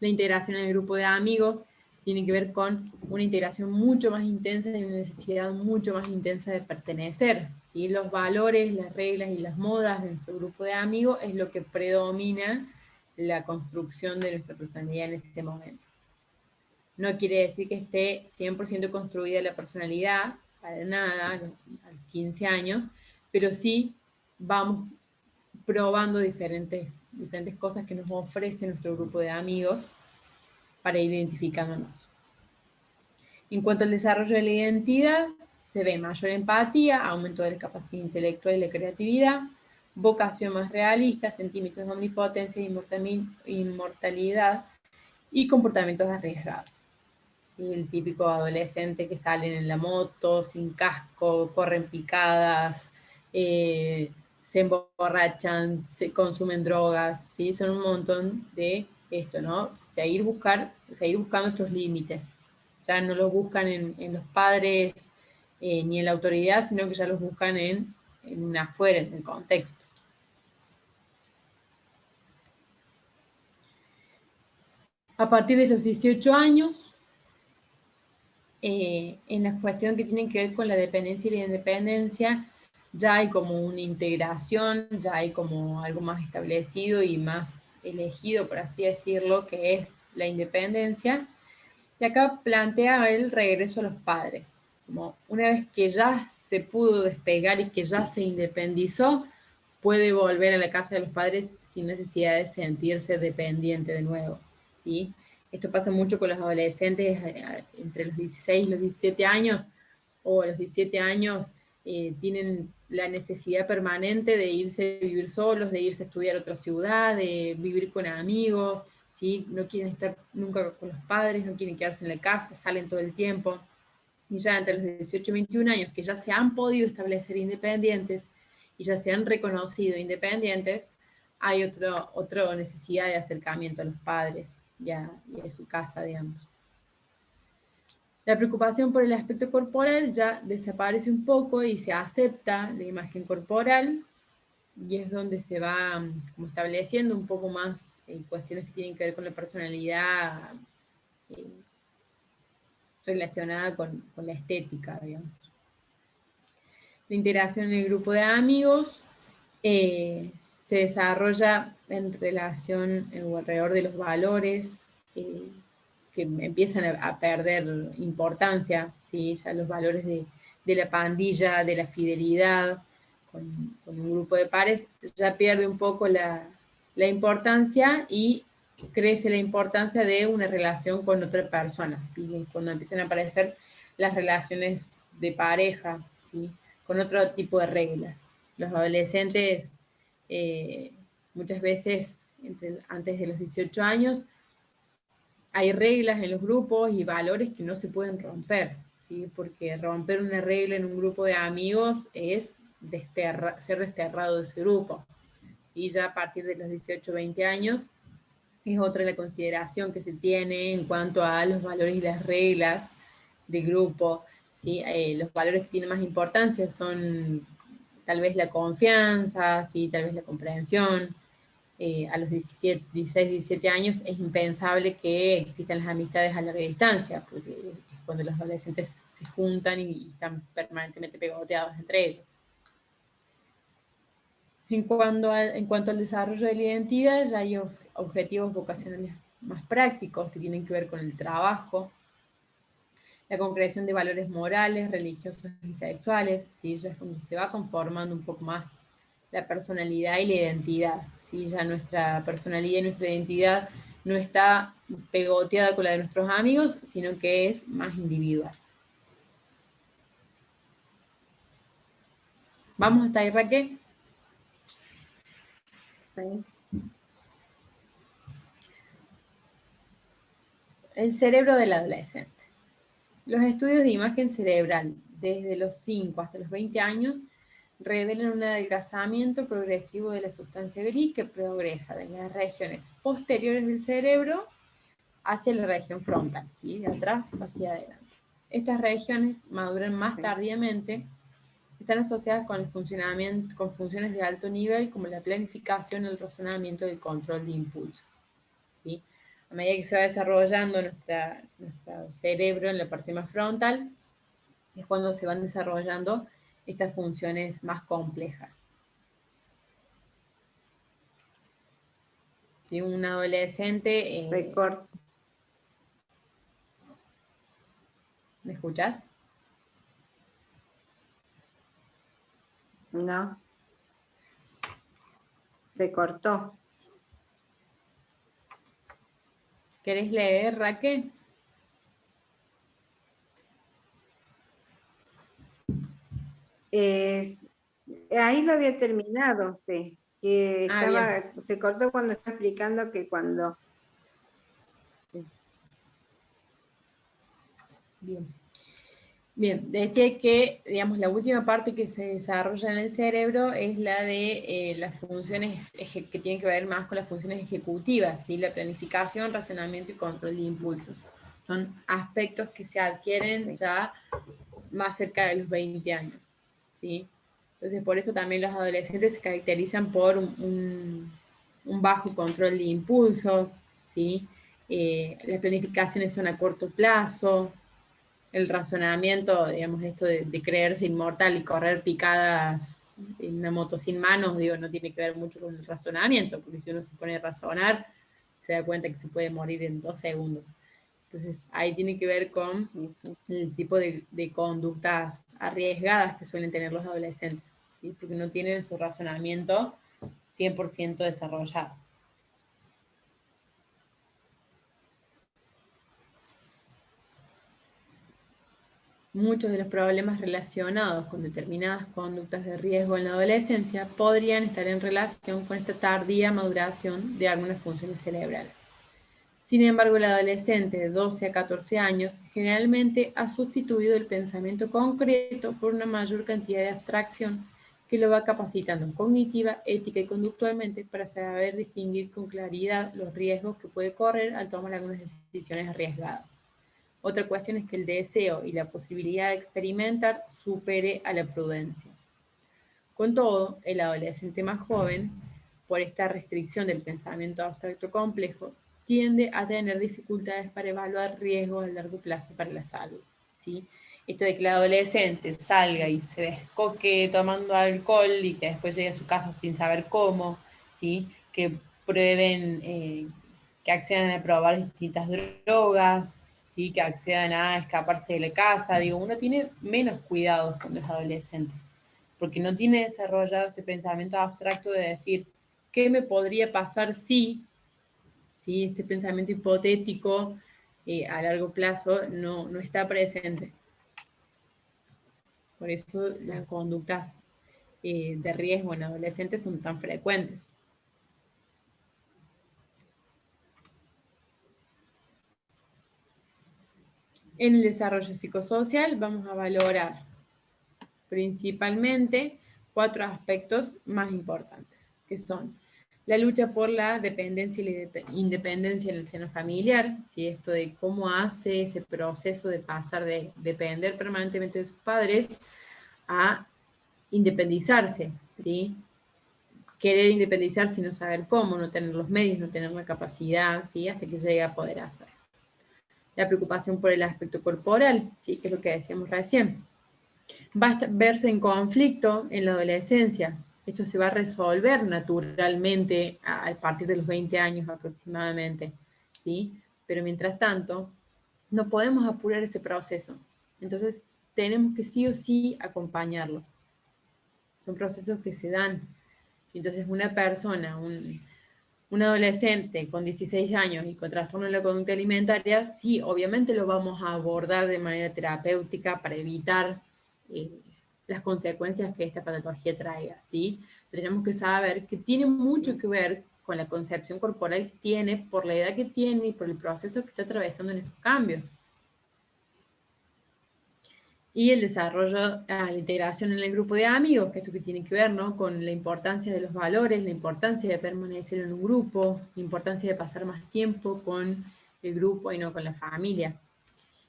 La integración en el grupo de amigos tiene que ver con una integración mucho más intensa y una necesidad mucho más intensa de pertenecer. ¿Sí? Los valores, las reglas y las modas de nuestro grupo de amigos es lo que predomina la construcción de nuestra personalidad en ese momento. No quiere decir que esté 100% construida la personalidad, para nada, a los 15 años, pero sí vamos probando diferentes cosas que nos ofrece nuestro grupo de amigos para ir identificándonos. En cuanto al desarrollo de la identidad, se ve mayor empatía, aumento de la capacidad intelectual y la creatividad, vocación más realista, sentimientos de omnipotencia, inmortalidad y comportamientos arriesgados. ¿Sí? El típico adolescente que salen en la moto, sin casco, corren picadas, se emborrachan, se consumen drogas, ¿sí? Son un montón de esto, ¿no? Seguir buscando estos límites. Ya no los buscan en los padres ni en la autoridad, sino que ya los buscan en afuera, en el contexto. A partir de los 18 años, en la cuestión que tienen que ver con la dependencia y la independencia, ya hay como una integración, ya hay como algo más establecido y más elegido, por así decirlo, que es la independencia. Y acá plantea el regreso a los padres. Como una vez que ya se pudo despegar y que ya se independizó, puede volver a la casa de los padres sin necesidad de sentirse dependiente de nuevo, ¿sí? Esto pasa mucho con los adolescentes entre los 16 y los 17 años, o a los 17 años tienen la necesidad permanente de irse a vivir solos, de irse a estudiar a otra ciudad, de vivir con amigos, ¿sí? No quieren estar nunca con los padres, no quieren quedarse en la casa, salen todo el tiempo. Y ya entre los 18 y 21 años, que ya se han podido establecer independientes y ya se han reconocido independientes, hay otra necesidad de acercamiento a los padres y a su casa, digamos. La preocupación por el aspecto corporal ya desaparece un poco y se acepta la imagen corporal, y es donde se va como estableciendo un poco más cuestiones que tienen que ver con la personalidad eh, relacionada con la estética, digamos. La integración en el grupo de amigos se desarrolla en relación o alrededor de los valores que empiezan a perder importancia, ¿sí? Ya los valores de la pandilla, de la fidelidad con un grupo de pares, ya pierde un poco la importancia y crece la importancia de una relación con otra persona, ¿sí? Cuando empiezan a aparecer las relaciones de pareja, ¿sí? Con otro tipo de reglas. Los adolescentes muchas veces antes de los 18 años hay reglas en los grupos y valores que no se pueden romper, ¿sí? Porque romper una regla en un grupo de amigos es ser desterrado de ese grupo. Y ya a partir de los 18 o 20 años es otra la consideración que se tiene en cuanto a los valores y las reglas de grupo, ¿sí? Los valores que tienen más importancia son tal vez la confianza, ¿sí? Tal vez la comprensión, a los 17, 16, 17 años es impensable que existan las amistades a larga distancia, porque es cuando los adolescentes se juntan y están permanentemente pegoteados entre ellos. En cuanto al desarrollo de la identidad, ya hay objetivos vocacionales más prácticos que tienen que ver con el trabajo, la concreción de valores morales, religiosos y sexuales, ¿sí? Ya es cuando se va conformando un poco más la personalidad y la identidad, ¿sí? Ya nuestra personalidad y nuestra identidad no está pegoteada con la de nuestros amigos, sino que es más individual. ¿Vamos hasta ahí, Raquel? Sí. El cerebro del adolescente. Los estudios de imagen cerebral desde los 5 hasta los 20 años revelan un adelgazamiento progresivo de la sustancia gris que progresa de las regiones posteriores del cerebro hacia la región frontal, ¿sí? De atrás hacia adelante. Estas regiones maduran más tardíamente, están asociadas con el funcionamiento, con funciones de alto nivel como la planificación, el razonamiento y el control de impulso, ¿sí? A medida que se va desarrollando nuestro cerebro en la parte más frontal, es cuando se van desarrollando estas funciones más complejas. ¿Sí? Un adolescente... ¿Me escuchas? No. Se cortó. ¿Querés leer, Raquel? Ahí lo había terminado, sí, que Bien. se cortó cuando está explicando que cuando... Bien. Bien, decía que, digamos, la última parte que se desarrolla en el cerebro es la de las funciones que tienen que ver más con las funciones ejecutivas, ¿sí? La planificación, razonamiento y control de impulsos. Son aspectos que se adquieren ya más cerca de los 20 años, ¿sí? Entonces, por eso también los adolescentes se caracterizan por un bajo control de impulsos, ¿sí? Las planificaciones son a corto plazo, el razonamiento, digamos, esto de creerse inmortal y correr picadas en una moto sin manos, digo, no tiene que ver mucho con el razonamiento, porque si uno se pone a razonar, se da cuenta que se puede morir en 2 segundos. Entonces, ahí tiene que ver con el tipo de conductas arriesgadas que suelen tener los adolescentes, ¿sí? Porque no tienen su razonamiento 100% desarrollado. Muchos de los problemas relacionados con determinadas conductas de riesgo en la adolescencia podrían estar en relación con esta tardía maduración de algunas funciones cerebrales. Sin embargo, el adolescente de 12 a 14 años generalmente ha sustituido el pensamiento concreto por una mayor cantidad de abstracción que lo va capacitando cognitiva, ética y conductualmente para saber distinguir con claridad los riesgos que puede correr al tomar algunas decisiones arriesgadas. Otra cuestión es que el deseo y la posibilidad de experimentar supere a la prudencia. Con todo, el adolescente más joven, por esta restricción del pensamiento abstracto complejo, tiende a tener dificultades para evaluar riesgos a largo plazo para la salud, ¿sí? Esto de que el adolescente salga y se descoque tomando alcohol y que después llegue a su casa sin saber cómo, ¿sí? Que prueben, que accedan a probar distintas drogas, ¿sí? Que accedan a escaparse de la casa. Digo, uno tiene menos cuidados cuando es adolescente, porque no tiene desarrollado este pensamiento abstracto de decir, ¿qué me podría pasar si? ¿Sí? Este pensamiento hipotético a largo plazo no está presente. Por eso las conductas de riesgo en adolescentes son tan frecuentes. En el desarrollo psicosocial vamos a valorar principalmente 4 aspectos más importantes, que son la lucha por la dependencia y la independencia en el seno familiar, ¿sí? Esto de cómo hace ese proceso de pasar de depender permanentemente de sus padres a independizarse, ¿sí? querer independizarse y no saber cómo, no tener los medios, no tener la capacidad, ¿sí? Hasta que llegue a poder hacer. La preocupación por el aspecto corporal, ¿sí? Que es lo que decíamos recién. Va a verse en conflicto en la adolescencia. Esto se va a resolver naturalmente a partir de los 20 años aproximadamente, ¿sí? Pero mientras tanto, no podemos apurar ese proceso. Entonces, tenemos que sí o sí acompañarlo. Son procesos que se dan. Entonces, una persona, un adolescente con 16 años y con trastorno de la conducta alimentaria, sí, obviamente lo vamos a abordar de manera terapéutica para evitar las consecuencias que esta patología traiga, ¿sí? Tenemos que saber que tiene mucho que ver con la concepción corporal que tiene, por la edad que tiene y por el proceso que está atravesando en esos cambios. Y el desarrollo, la integración en el grupo de amigos, que esto que tiene que ver, ¿no? Con la importancia de los valores, la importancia de permanecer en un grupo, la importancia de pasar más tiempo con el grupo y no con la familia.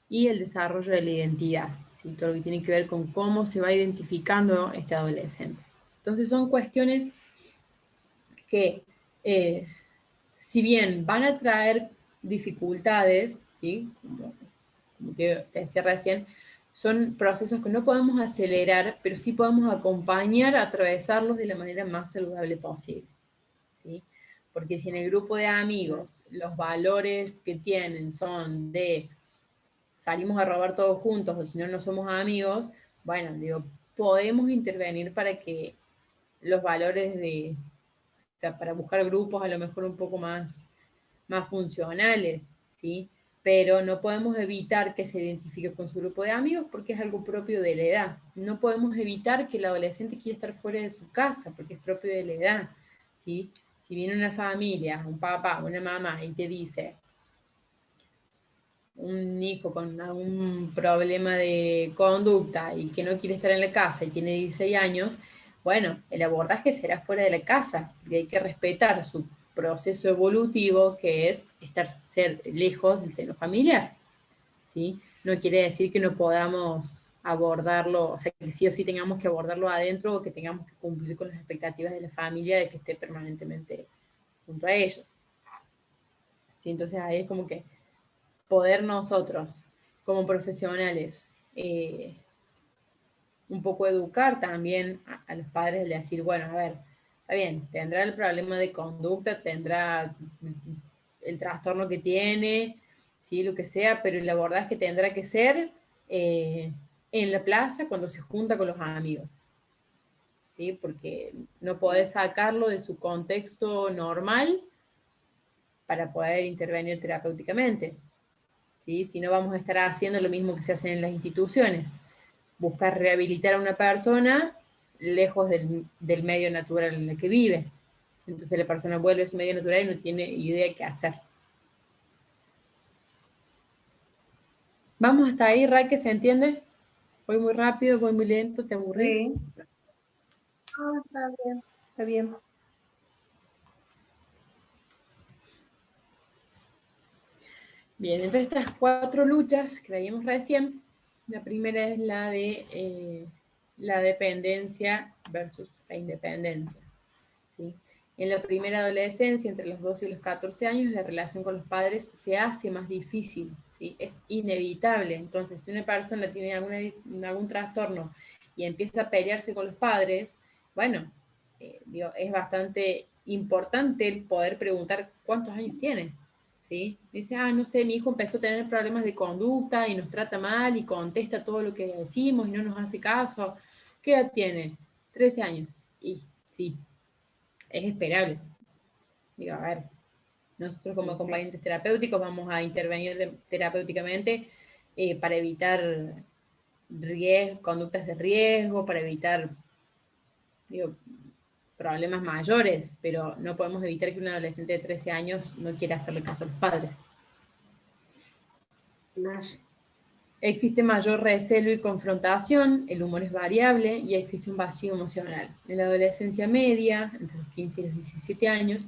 Y el desarrollo de la identidad, ¿sí? Todo lo que tiene que ver con cómo se va identificando este adolescente. Entonces son cuestiones que, si bien van a traer dificultades, ¿sí? Como te decía recién, son procesos que no podemos acelerar, pero sí podemos acompañar a atravesarlos de la manera más saludable posible, ¿sí? Porque si en el grupo de amigos los valores que tienen son de salimos a robar todos juntos o si no, no somos amigos, bueno, digo, podemos intervenir para que los valores de, o sea, para buscar grupos a lo mejor un poco más funcionales, ¿sí? Pero no podemos evitar que se identifique con su grupo de amigos porque es algo propio de la edad. No podemos evitar que el adolescente quiera estar fuera de su casa porque es propio de la edad, ¿sí? Si viene una familia, un papá, una mamá y te dice, un hijo con algún problema de conducta y que no quiere estar en la casa y tiene 16 años, bueno, el abordaje será fuera de la casa, porque hay que respetar su proceso evolutivo, que es ser lejos del seno familiar, ¿sí? No quiere decir que no podamos abordarlo, o sea, que sí o sí tengamos que abordarlo adentro o que tengamos que cumplir con las expectativas de la familia de que esté permanentemente junto a ellos. ¿Sí? Entonces ahí es como que poder nosotros, como profesionales, un poco educar también a los padres de decir, bueno, a ver, está bien, tendrá el problema de conducta, tendrá el trastorno que tiene, ¿sí? Lo que sea, pero el abordaje tendrá que ser en la plaza cuando se junta con los amigos, ¿sí? Porque no podés sacarlo de su contexto normal para poder intervenir terapéuticamente. ¿Sí? Si no, vamos a estar haciendo lo mismo que se hace en las instituciones, buscar rehabilitar a una persona lejos del medio natural en el que vive. Entonces la persona vuelve a su medio natural y no tiene idea de qué hacer. Vamos hasta ahí, Raque, ¿se entiende? Voy muy rápido, voy muy lento, ¿te aburrís? Sí. Ah, está bien, está bien. Bien, entre estas 4 luchas que veíamos recién, la primera es la de la dependencia versus la independencia, ¿sí? En la primera adolescencia, entre los 12 y los 14 años, la relación con los padres se hace más difícil, ¿sí? Es inevitable. Entonces, si una persona tiene algún trastorno y empieza a pelearse con los padres, bueno, digo, es bastante importante el poder preguntar cuántos años tiene, ¿sí? Dice, no sé, mi hijo empezó a tener problemas de conducta y nos trata mal y contesta todo lo que decimos y no nos hace caso. ¿Qué edad tiene? 13 años. Y sí, es esperable. Digo, a ver, nosotros como acompañantes terapéuticos vamos a intervenir terapéuticamente para evitar conductas de riesgo, para evitar, digo, problemas mayores, pero no podemos evitar que un adolescente de 13 años no quiera hacerle caso a los padres. Claro. Existe mayor recelo y confrontación, el humor es variable y existe un vacío emocional. En la adolescencia media, entre los 15 y los 17 años,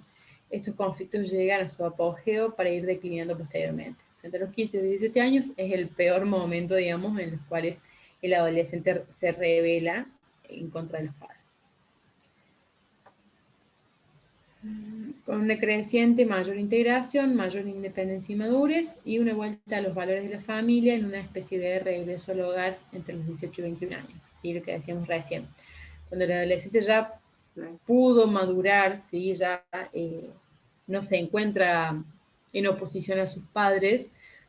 estos conflictos llegan a su apogeo para ir declinando posteriormente. O sea, entre los 15 y los 17 años es el peor momento, digamos, en los cuales el adolescente se revela en contra de los padres. con una creciente mayor integración, mayor independencia y madurez, y una vuelta a los valores de la familia en una especie de regreso al hogar entre los 18 y 21 años, ¿sí? Lo que decíamos recién. Cuando el adolescente ya pudo madurar, ¿sí? Ya no se encuentra en oposición a sus padres,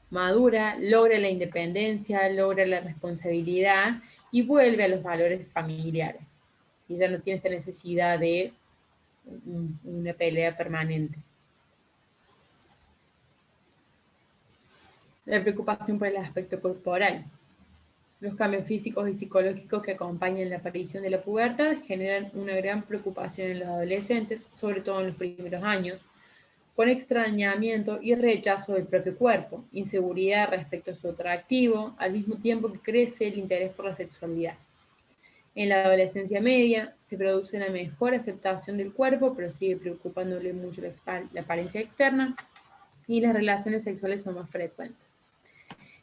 madura, logra la independencia, logra la responsabilidad y vuelve a los valores familiares. ¿Sí? Ya no tiene esta necesidad de una pelea permanente. La preocupación por el aspecto corporal. Los cambios físicos y psicológicos que acompañan la aparición de la pubertad generan una gran preocupación en los adolescentes, sobre todo en los primeros años, con extrañamiento y rechazo del propio cuerpo, inseguridad respecto a su atractivo, al mismo tiempo que crece el interés por la sexualidad. En la adolescencia media se produce una mejor aceptación del cuerpo, pero sigue preocupándole mucho la apariencia externa y las relaciones sexuales son más frecuentes.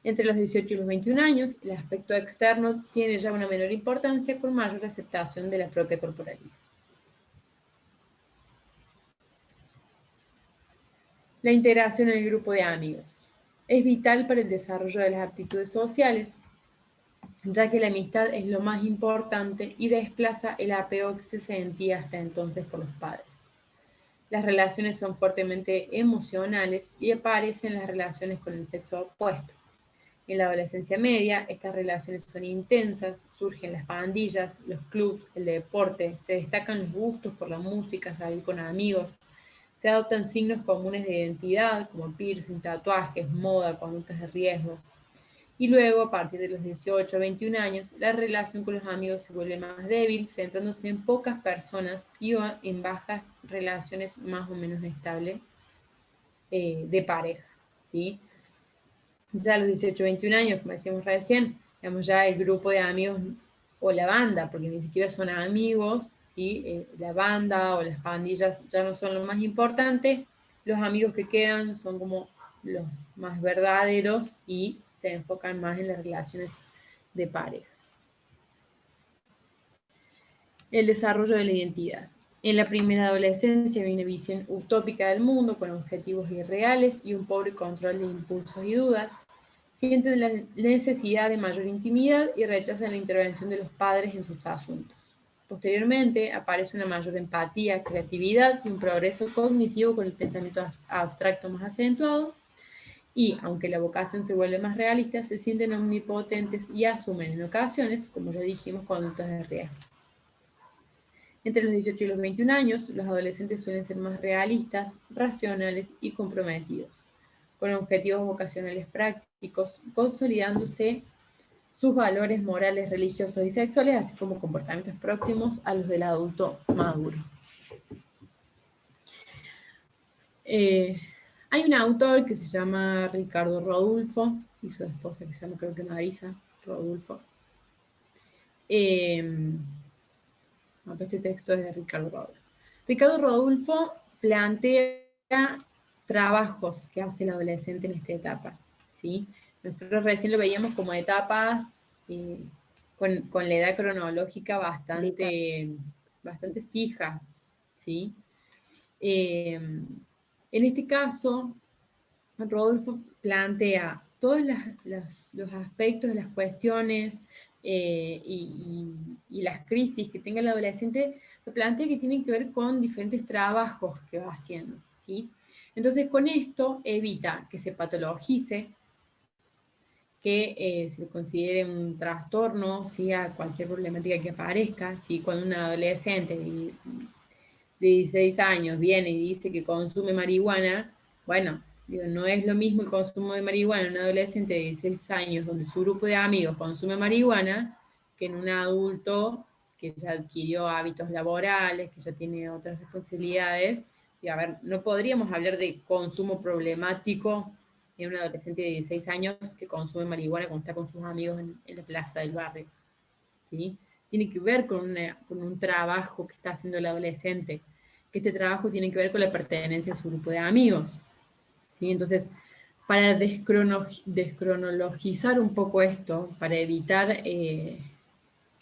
Entre los 18 y los 21 años, el aspecto externo tiene ya una menor importancia con mayor aceptación de la propia corporalidad. La integración en el grupo de amigos. Es vital para el desarrollo de las aptitudes sociales, ya que la amistad es lo más importante y desplaza el apego que se sentía hasta entonces por los padres. Las relaciones son fuertemente emocionales y aparecen las relaciones con el sexo opuesto. En la adolescencia media, estas relaciones son intensas, surgen las pandillas, los clubs, el deporte, se destacan los gustos por la música, salir con amigos, se adoptan signos comunes de identidad como piercing, tatuajes, moda, conductas de riesgo. Y luego, a partir de los 18 a 21 años, la relación con los amigos se vuelve más débil, centrándose en pocas personas y en bajas relaciones más o menos estables de pareja, ¿sí? Ya a los 18 21 años, como decíamos recién, digamos ya el grupo de amigos o la banda, porque ni siquiera son amigos, ¿sí? La banda o las pandillas ya no son lo más importante, los amigos que quedan son como los más verdaderos y se enfocan más en las relaciones de pareja. El desarrollo de la identidad. En la primera adolescencia hay una visión utópica del mundo con objetivos irreales y un pobre control de impulsos y dudas. Sienten la necesidad de mayor intimidad y rechazan la intervención de los padres en sus asuntos. Posteriormente aparece una mayor empatía, creatividad y un progreso cognitivo con el pensamiento abstracto más acentuado. Y, aunque la vocación se vuelve más realista, se sienten omnipotentes y asumen en ocasiones, como ya dijimos, conductas de riesgo. Entre los 18 y los 21 años, los adolescentes suelen ser más realistas, racionales y comprometidos, con objetivos vocacionales prácticos, consolidándose sus valores morales, religiosos y sexuales, así como comportamientos próximos a los del adulto maduro. Hay un autor que se llama Ricardo Rodulfo, y su esposa que se llama, creo que Marisa Rodulfo. Este texto es de Ricardo Rodulfo. Ricardo Rodulfo plantea trabajos que hace el adolescente en esta etapa, ¿sí? Nosotros recién lo veíamos como etapas con la edad cronológica bastante fija, ¿sí? En este caso, Rodolfo plantea todos los aspectos, las cuestiones y las crisis que tenga el adolescente, lo plantea que tienen que ver con diferentes trabajos que va haciendo, ¿sí? Entonces, con esto evita que se patologice, que se le considere un trastorno, ¿sí? A cualquier problemática que aparezca, ¿sí? Cuando un adolescente de 16 años viene y dice que consume marihuana, bueno, no es lo mismo el consumo de marihuana en un adolescente de 16 años donde su grupo de amigos consume marihuana que en un adulto que ya adquirió hábitos laborales, que ya tiene otras responsabilidades. Y a ver, no podríamos hablar de consumo problemático en un adolescente de 16 años que consume marihuana cuando está con sus amigos en la plaza del barrio, ¿sí? Tiene que ver con un trabajo que está haciendo el adolescente, que este trabajo tiene que ver con la pertenencia a su grupo de amigos, ¿sí? Entonces, para descronologizar un poco esto, para evitar que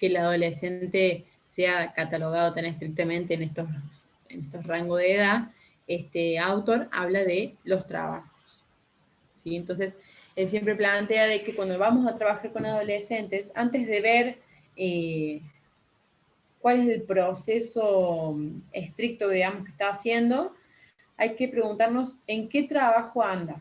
el adolescente sea catalogado tan estrictamente en estos en estos rangos de edad, este autor habla de los trabajos. ¿Sí? Entonces, él siempre plantea de que cuando vamos a trabajar con adolescentes, antes de ver cuál es el proceso estricto, digamos, que está haciendo, hay que preguntarnos en qué trabajo anda,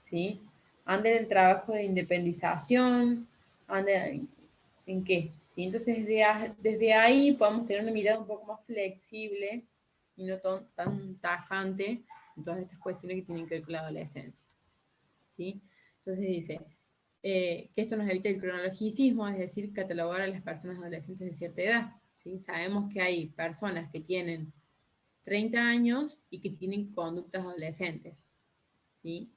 ¿sí? ¿Anda en el trabajo de independización? ¿Anda en qué? ¿Sí? Entonces, desde ahí podemos tener una mirada un poco más flexible y no tan tajante en todas estas cuestiones que tienen que ver con la adolescencia, ¿sí? Entonces dice que esto nos evita el cronologicismo, es decir, catalogar a las personas adolescentes de cierta edad, ¿sí? Sabemos que hay personas que tienen 30 años y que tienen conductas adolescentes, ¿sí?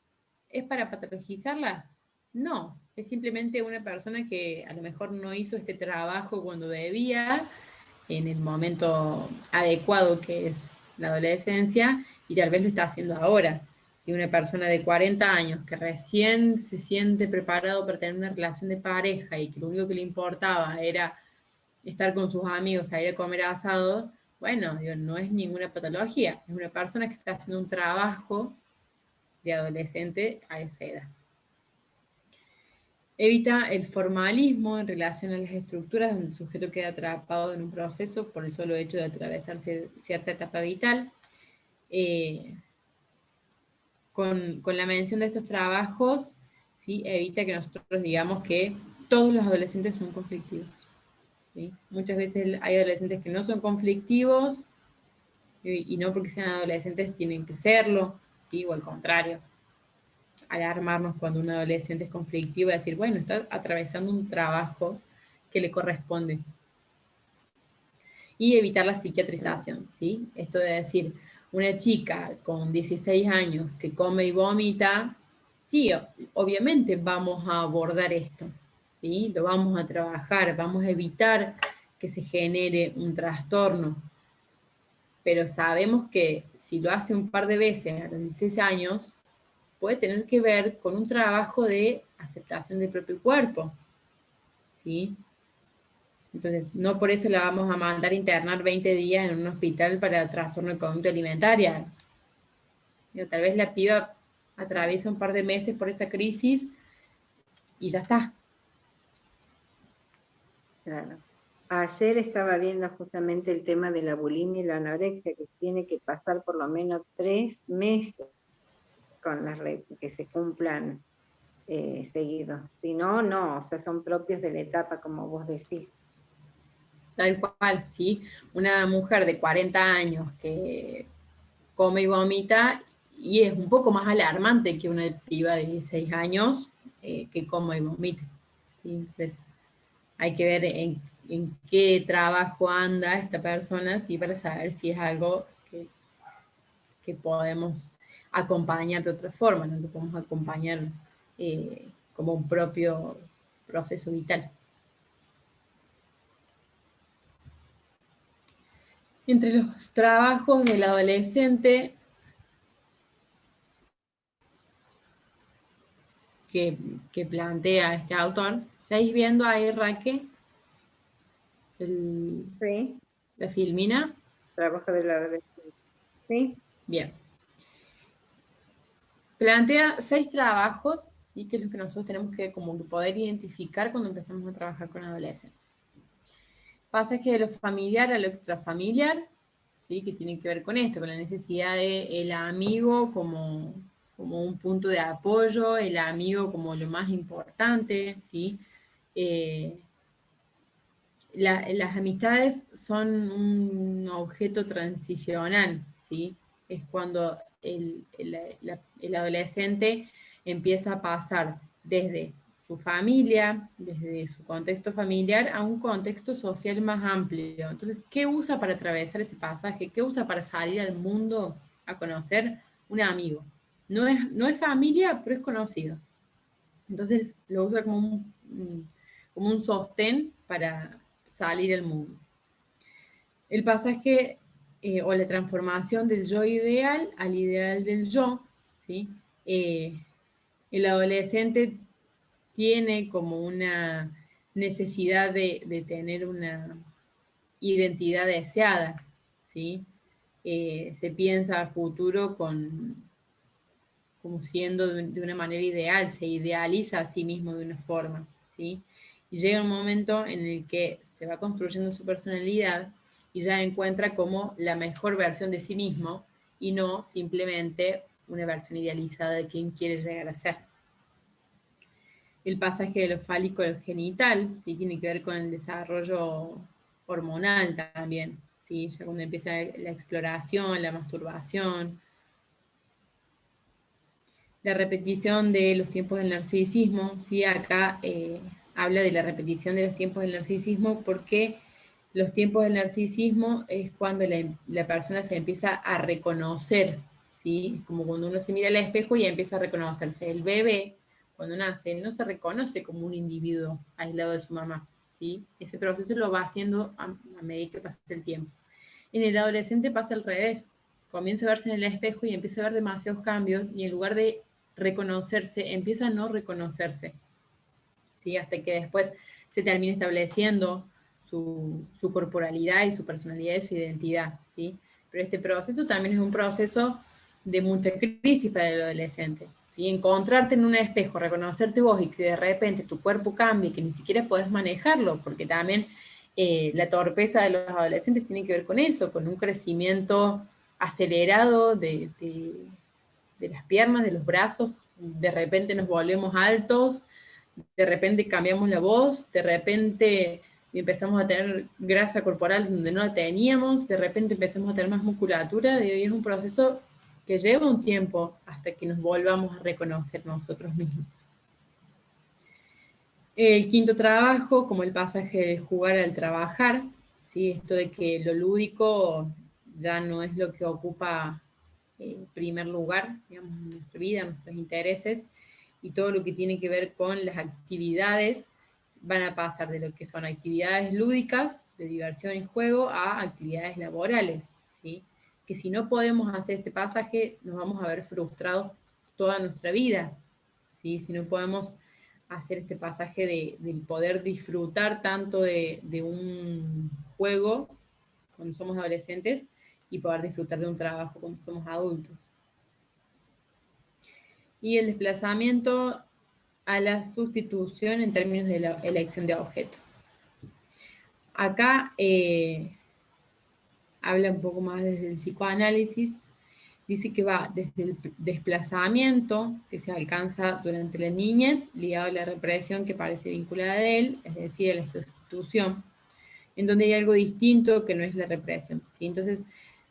¿Es para patologizarlas? No, es simplemente una persona que a lo mejor no hizo este trabajo cuando debía, en el momento adecuado que es la adolescencia, y tal vez lo está haciendo ahora. Si una persona de 40 años que recién se siente preparado para tener una relación de pareja y que lo único que le importaba era estar con sus amigos, a ir a comer asado, bueno, digo, no es ninguna patología, es una persona que está haciendo un trabajo de adolescente a esa edad. Evita el formalismo en relación a las estructuras donde el sujeto queda atrapado en un proceso por el solo hecho de atravesar cierta etapa vital. Con la mención de estos trabajos, ¿sí? Evita que nosotros digamos que todos los adolescentes son conflictivos, ¿sí? Muchas veces hay adolescentes que no son conflictivos y no porque sean adolescentes tienen que serlo, ¿sí? O al contrario, alarmarnos cuando un adolescente es conflictivo y decir, bueno, está atravesando un trabajo que le corresponde. Y evitar la psiquiatrización, ¿sí? Esto de decir, una chica con 16 años que come y vomita, sí, obviamente vamos a abordar esto, ¿sí? Lo vamos a trabajar, vamos a evitar que se genere un trastorno, pero sabemos que si lo hace un par de veces a los 16 años, puede tener que ver con un trabajo de aceptación del propio cuerpo, ¿sí? Entonces, no por eso la vamos a mandar a internar 20 días en un hospital para trastorno de conducta alimentaria. Tal vez la piba atraviesa un par de meses por esa crisis y ya está. Claro. Ayer estaba viendo justamente el tema de la bulimia y la anorexia, que tiene que pasar por lo menos 3 meses con que se cumplan seguidos. Si no, no, o sea, son propios de la etapa, como vos decís. Tal cual, ¿sí? Una mujer de 40 años que come y vomita y es un poco más alarmante que una piba de 16 años que come y vomita, ¿sí? Entonces, hay que ver en qué trabajo anda esta persona, ¿sí? Para saber si es algo que podemos acompañar de otra forma, no lo podemos acompañar como un propio proceso vital. Entre los trabajos del adolescente que plantea este autor, ¿estáis viendo ahí, Raque, Sí, la filmina? trabajo de la adolescencia. Sí, Bien. Plantea 6 trabajos, ¿sí? Que es lo que nosotros tenemos que como que poder identificar cuando empezamos a trabajar con adolescentes. Pasa que de lo familiar a lo extrafamiliar, ¿sí? Que tiene que ver con esto, con la necesidad del amigo como un punto de apoyo, el amigo como lo más importante, ¿sí? Eh, las amistades son un objeto transicional, ¿sí? Es cuando el adolescente empieza a pasar desde su familia, desde su contexto familiar, a un contexto social más amplio. Entonces, ¿qué usa para atravesar ese pasaje? ¿Qué usa para salir al mundo a conocer un amigo? No es familia, pero es conocido. Entonces, lo usa como un sostén para salir al mundo. El pasaje o la transformación del yo ideal al ideal del yo, ¿sí? El adolescente tiene como una necesidad de tener una identidad deseada, ¿sí? se piensa a futuro como siendo de una manera ideal, se idealiza a sí mismo de una forma, ¿sí? Y llega un momento en el que se va construyendo su personalidad y ya encuentra como la mejor versión de sí mismo y no simplemente una versión idealizada de quien quiere llegar a ser. El pasaje de lo fálico a lo genital, ¿sí? Tiene que ver con el desarrollo hormonal también, ¿sí? Ya cuando empieza la exploración, la masturbación, la repetición de los tiempos del narcisismo, ¿sí? Acá habla de la repetición de los tiempos del narcisismo porque los tiempos del narcisismo es cuando la persona se empieza a reconocer, ¿sí? Como cuando uno se mira al espejo y empieza a reconocerse. El bebé, cuando nace, no se reconoce como un individuo aislado de su mamá, ¿sí? Ese proceso lo va haciendo a medida que pasa el tiempo. En el adolescente pasa al revés. Comienza a verse en el espejo y empieza a ver demasiados cambios y en lugar de reconocerse, empieza a no reconocerse, ¿sí? Hasta que después se termina estableciendo su corporalidad y su personalidad y su identidad, ¿sí? Pero este proceso también es un proceso de mucha crisis para el adolescente, ¿sí? Encontrarte en un espejo, reconocerte vos y que de repente tu cuerpo cambie, que ni siquiera podés manejarlo, porque también la torpeza de los adolescentes tiene que ver con eso, con un crecimiento acelerado de las piernas, de los brazos, de repente nos volvemos altos, de repente cambiamos la voz, de repente empezamos a tener grasa corporal donde no la teníamos, de repente empezamos a tener más musculatura, y es un proceso que lleva un tiempo hasta que nos volvamos a reconocer nosotros mismos. El quinto trabajo, como el pasaje de jugar al trabajar, ¿sí? Esto de que lo lúdico ya no es lo que ocupa primer lugar, digamos, en nuestra vida, en nuestros intereses, y todo lo que tiene que ver con las actividades van a pasar de lo que son actividades lúdicas, de diversión y juego, a actividades laborales, ¿sí? Que si no podemos hacer este pasaje, nos vamos a ver frustrados toda nuestra vida, ¿sí? Si no podemos hacer este pasaje del poder disfrutar tanto de un juego cuando somos adolescentes y poder disfrutar de un trabajo cuando somos adultos. Y el desplazamiento a la sustitución en términos de la elección de objeto. Acá habla un poco más desde el psicoanálisis, dice que va desde el desplazamiento que se alcanza durante la niñez, ligado a la represión que parece vinculada a él, es decir, a la sustitución, en donde hay algo distinto que no es la represión, ¿sí? Entonces,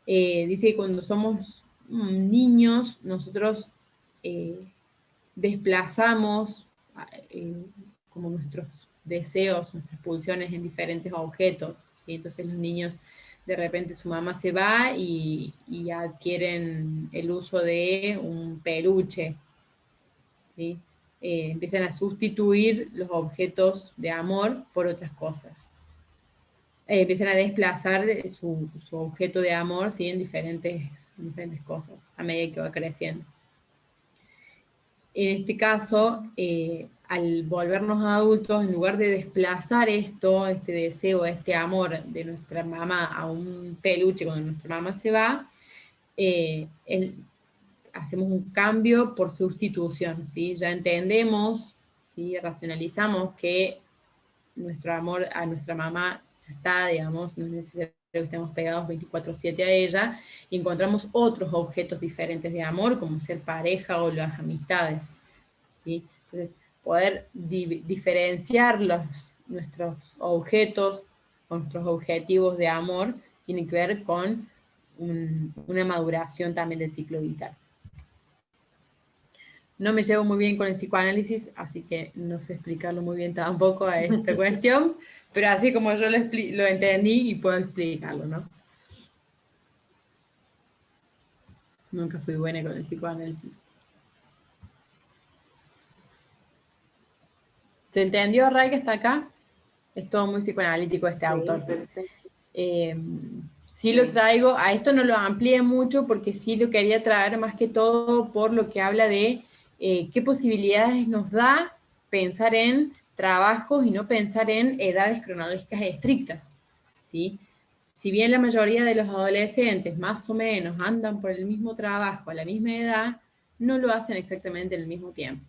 dice que cuando somos niños, nosotros desplazamos como nuestros deseos, nuestras pulsiones en diferentes objetos, ¿sí? Entonces los niños, de repente su mamá se va y adquieren el uso de un peluche, ¿sí? Empiezan a sustituir los objetos de amor por otras cosas. Empiezan a desplazar su objeto de amor, ¿sí? En diferentes cosas a medida que va creciendo. En este caso, al volvernos adultos, en lugar de desplazar este deseo, este amor de nuestra mamá a un peluche cuando nuestra mamá se va, hacemos un cambio por sustitución, ¿sí? Ya entendemos, ¿sí? Racionalizamos que nuestro amor a nuestra mamá ya está, digamos, no es necesario que estemos pegados 24/7 a ella, y encontramos otros objetos diferentes de amor, como ser pareja o las amistades, ¿sí? Entonces, poder diferenciar nuestros objetos, nuestros objetivos de amor, tiene que ver con una maduración también del ciclo vital. No me llevo muy bien con el psicoanálisis, así que no sé explicarlo muy bien tampoco a esta cuestión, pero así como yo lo entendí y puedo explicarlo, ¿no? Nunca fui buena con el psicoanálisis. ¿Se entendió, Ray, que está acá? Es todo muy psicoanalítico este autor. Sí lo traigo, a esto no lo amplié mucho porque sí lo quería traer más que todo por lo que habla de qué posibilidades nos da pensar en trabajos y no pensar en edades cronológicas estrictas, ¿sí? si bien la mayoría de los adolescentes más o menos andan por el mismo trabajo a la misma edad, no lo hacen exactamente en el mismo tiempo.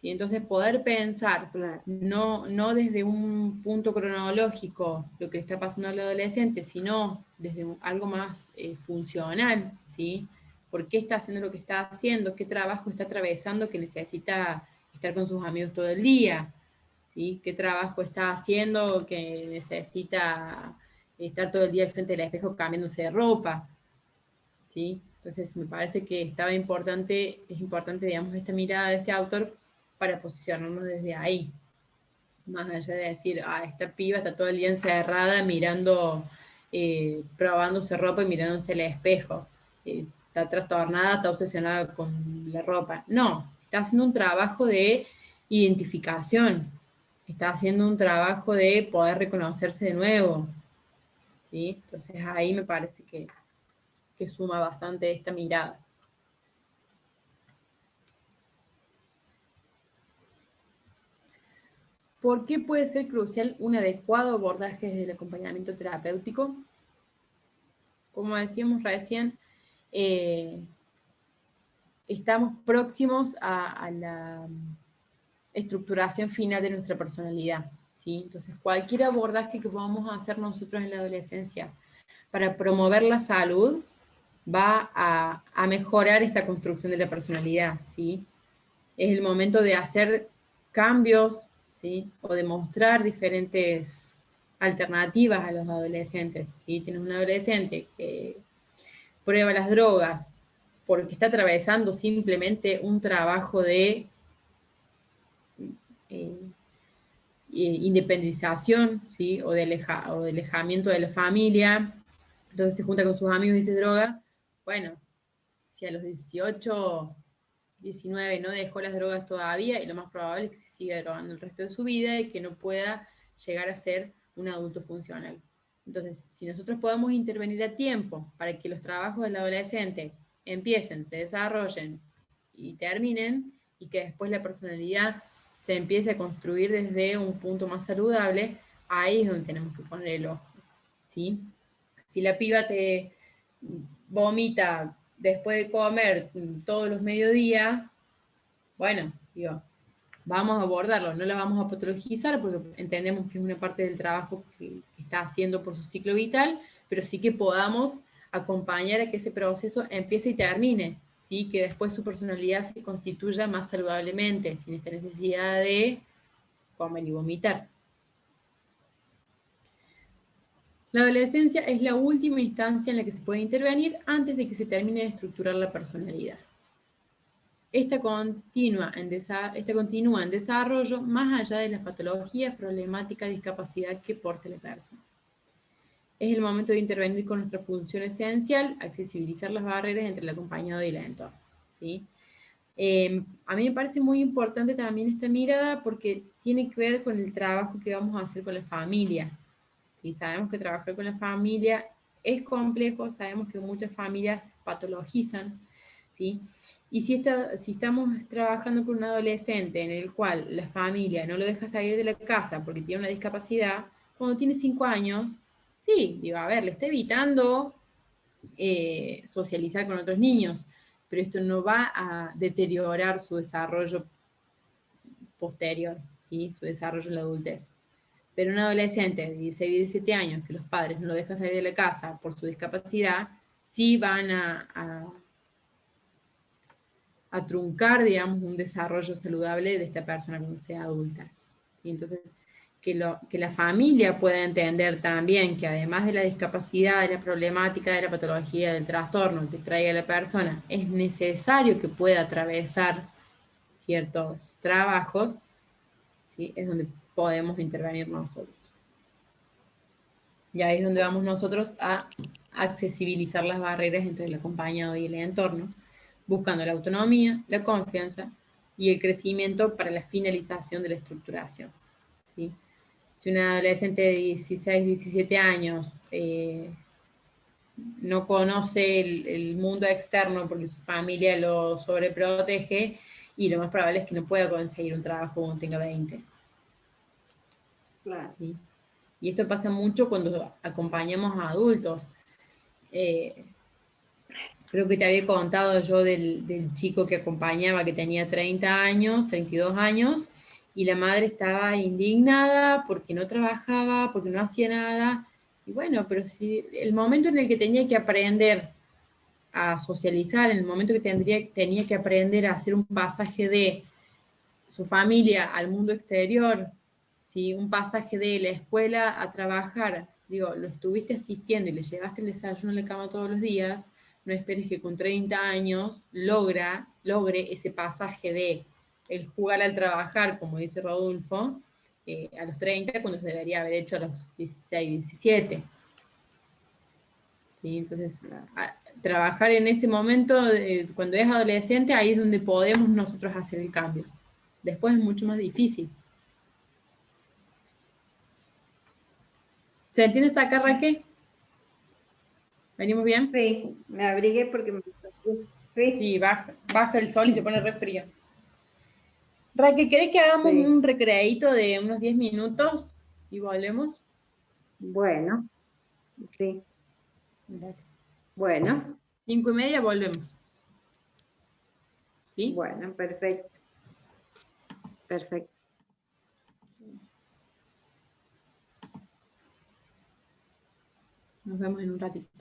¿Sí? Entonces, poder pensar, Claro. no desde un punto cronológico lo que le está pasando al adolescente, sino desde algo más funcional, ¿sí? ¿Por qué está haciendo lo que está haciendo? ¿Qué trabajo está atravesando que necesita estar con sus amigos todo el día? ¿Sí? ¿Qué trabajo está haciendo que necesita estar todo el día al frente del espejo cambiándose de ropa? ¿Sí? Entonces me parece que es importante, digamos, esta mirada de este autor para posicionarnos desde ahí. Más allá de decir, esta piba está todo el día encerrada mirando, probándose ropa y mirándose el espejo. Está trastornada, está obsesionada con la ropa. No, está haciendo un trabajo de identificación. Está haciendo un trabajo de poder reconocerse de nuevo. ¿Sí? Entonces ahí me parece que suma bastante esta mirada. ¿Por qué puede ser crucial un adecuado abordaje desde el acompañamiento terapéutico? Como decíamos recién, estamos próximos a la estructuración final de nuestra personalidad, ¿sí? Entonces, cualquier abordaje que podamos hacer nosotros en la adolescencia para promover la salud va a mejorar esta construcción de la personalidad, ¿sí? Es el momento de hacer cambios, ¿sí? O de mostrar diferentes alternativas a los adolescentes, ¿sí? Tienes un adolescente que prueba las drogas porque está atravesando simplemente un trabajo de eh, independización, ¿sí? O de alejamiento de la familia, entonces se junta con sus amigos y se droga. Bueno, si a los 18, 19 no dejó las drogas todavía, y lo más probable es que se siga drogando el resto de su vida y que no pueda llegar a ser un adulto funcional. Entonces, si nosotros podemos intervenir a tiempo para que los trabajos del adolescente empiecen, se desarrollen y terminen, y que después la personalidad se empiece a construir desde un punto más saludable, ahí es donde tenemos que poner el ojo, ¿sí? Si la piba te vomita después de comer todos los mediodías, bueno, digo, vamos a abordarlo, no la vamos a patologizar porque entendemos que es una parte del trabajo que está haciendo por su ciclo vital, pero sí que podamos acompañar a que ese proceso empiece y termine, ¿sí? Que después su personalidad se constituya más saludablemente, sin esta necesidad de comer y vomitar. La adolescencia es la última instancia en la que se puede intervenir antes de que se termine de estructurar la personalidad. Esta continúa en desarrollo más allá de las patologías, problemáticas, discapacidad que porte la persona. Es el momento de intervenir con nuestra función esencial, accesibilizar las barreras entre el acompañado y el entorno, ¿sí? A mí me parece muy importante también esta mirada porque tiene que ver con el trabajo que vamos a hacer con la familia. ¿Sí? Sabemos que trabajar con la familia es complejo, sabemos que muchas familias patologizan, ¿sí? Y si estamos trabajando con un adolescente en el cual la familia no lo deja salir de la casa porque tiene una discapacidad, cuando tiene 5 años, sí, digo, a ver, le está evitando socializar con otros niños, pero esto no va a deteriorar su desarrollo posterior, ¿sí? Su desarrollo en la adultez. Pero un adolescente de 16, 17 años que los padres no lo dejan salir de la casa por su discapacidad, sí van a truncar, digamos, un desarrollo saludable de esta persona cuando sea adulta. ¿Sí? Entonces, que la familia pueda entender también que además de la discapacidad, de la problemática, de la patología, del trastorno que traiga la persona, es necesario que pueda atravesar ciertos trabajos, ¿sí? Es donde podemos intervenir nosotros. Y ahí es donde vamos nosotros a accesibilizar las barreras entre el acompañado y el entorno, buscando la autonomía, la confianza y el crecimiento para la finalización de la estructuración, ¿sí? Si una adolescente de 16, 17 años no conoce el mundo externo porque su familia lo sobreprotege, y lo más probable es que no pueda conseguir un trabajo cuando tenga 20. Claro. ¿Sí? Y esto pasa mucho cuando acompañamos a adultos. Eh, Creo que te había contado yo del chico que acompañaba, que tenía 30 años, 32 años, y la madre estaba indignada porque no trabajaba, porque no hacía nada. Y bueno, pero si el momento en el que tenía que aprender a socializar, en el momento que tenía que aprender a hacer un pasaje de su familia al mundo exterior, ¿sí? Un pasaje de la escuela a trabajar, digo, lo estuviste asistiendo y le llevaste el desayuno a la cama todos los días, no esperes que con 30 años logre ese pasaje de el jugar al trabajar, como dice Rodolfo, a los 30, cuando se debería haber hecho a los 16, 17. ¿Sí? Entonces, trabajar en ese momento, cuando es adolescente, ahí es donde podemos nosotros hacer el cambio. Después es mucho más difícil. ¿Se entiende hasta acá, Raquel? ¿Venimos bien? Sí, me abrigué porque me... Sí, Sí, baja el sol y se pone re frío. Raquel, ¿querés que hagamos sí. un recreadito de unos 10 minutos y volvemos? Bueno, sí. Dale. Bueno, 5:30 volvemos. ¿Sí? bueno, perfecto, perfecto. Nos vemos en un ratito.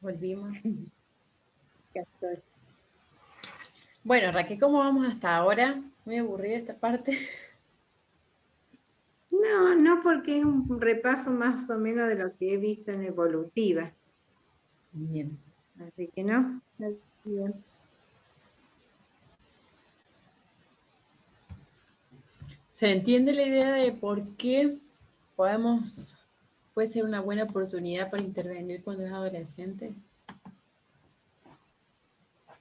Volvimos. Ya estoy. Bueno, Raquel, ¿cómo vamos hasta ahora? Muy aburrida esta parte. No, no, porque es un repaso más o menos de lo que he visto en evolutiva. Bien. Así que no, está bien. ¿Se entiende la idea de por qué puede ser una buena oportunidad para intervenir cuando es adolescente?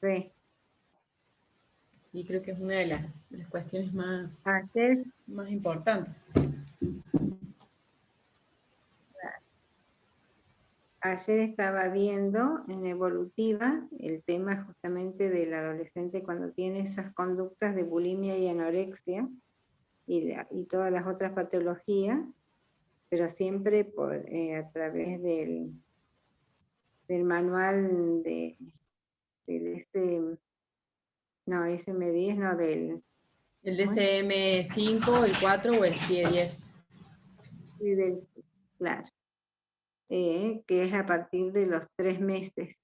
Sí. Sí, creo que es una de las cuestiones Ayer, más importantes. ayer estaba viendo en evolutiva el tema justamente del adolescente cuando tiene esas conductas de bulimia y anorexia y todas las otras patologías, pero siempre a través del manual del no, SM10, no, El ¿cómo es? DSM-5, el 4 o el CIE-10. Sí, claro, que es a partir de los 3 meses.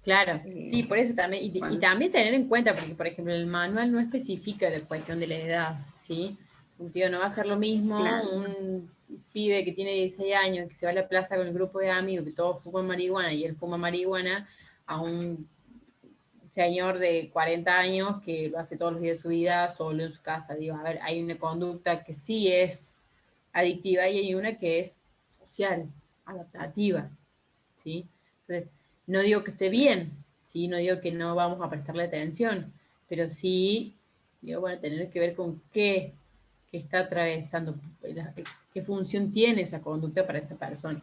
Claro, sí, Eh, por eso también, y cuando- también tener en cuenta, porque por ejemplo el manual no especifica la cuestión de la edad, ¿sí? Un tío no va a ser lo mismo, claro, un pibe que tiene 16 años, que se va a la plaza con el grupo de amigos, que todos fuman marihuana y él fuma marihuana, a un señor de 40 años que lo hace todos los días de su vida solo en su casa. Digo, a ver, hay una conducta que sí es adictiva y hay una que es social, adaptativa, ¿sí? Entonces, no digo que esté bien, ¿sí? No digo que no vamos a prestarle atención, pero sí, digo, bueno, tener que ver con qué está atravesando, qué función tiene esa conducta para esa persona.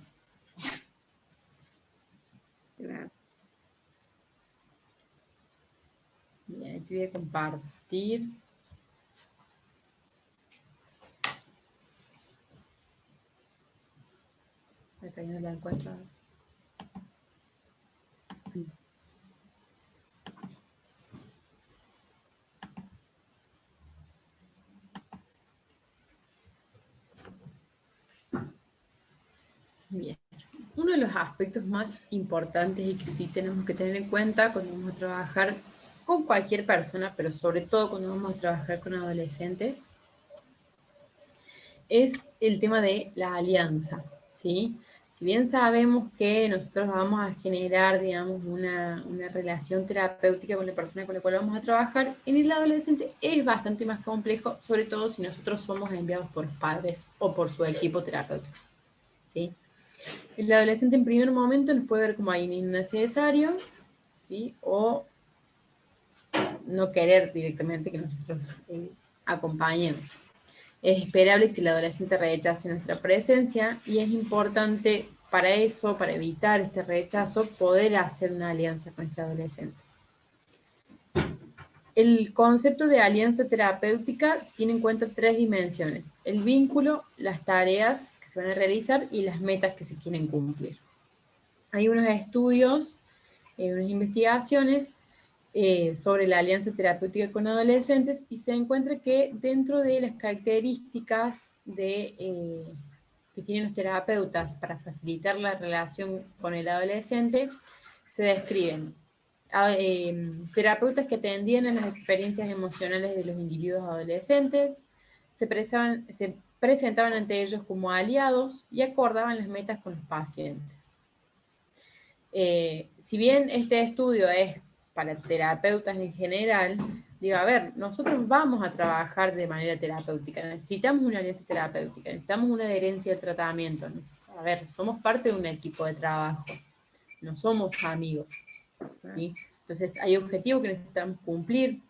claro. Bien, te voy a compartir. Acá no la encuentro. Bien. Uno de los aspectos más importantes y que sí tenemos que tener en cuenta cuando vamos a trabajar con cualquier persona, pero sobre todo cuando vamos a trabajar con adolescentes, es el tema de la alianza, ¿sí? Si bien sabemos que nosotros vamos a generar, digamos, una relación terapéutica con la persona con la cual vamos a trabajar, en el adolescente es bastante más complejo, sobre todo si nosotros somos enviados por padres o por su equipo terapéutico, ¿sí? El adolescente en primer momento nos puede ver como alguien innecesario, ¿sí? O no querer directamente que nosotros acompañemos. Es esperable que el adolescente rechace nuestra presencia y es importante para eso, para evitar este rechazo, poder hacer una alianza con este adolescente. El concepto de alianza terapéutica tiene en cuenta 3 dimensiones: el vínculo, las tareas que se van a realizar y las metas que se quieren cumplir. Hay unos estudios, unas investigaciones sobre la alianza terapéutica con adolescentes y se encuentra que dentro de las características que tienen los terapeutas para facilitar la relación con el adolescente, se describen terapeutas que atendían a las experiencias emocionales de los individuos adolescentes, se presentaban ante ellos como aliados y acordaban las metas con los pacientes. Si bien este estudio es para terapeutas en general, digo, a ver, nosotros vamos a trabajar de manera terapéutica, necesitamos una alianza terapéutica, necesitamos una adherencia al tratamiento. A ver, somos parte de un equipo de trabajo, no somos amigos, ¿sí? Entonces, hay objetivos que necesitamos cumplir,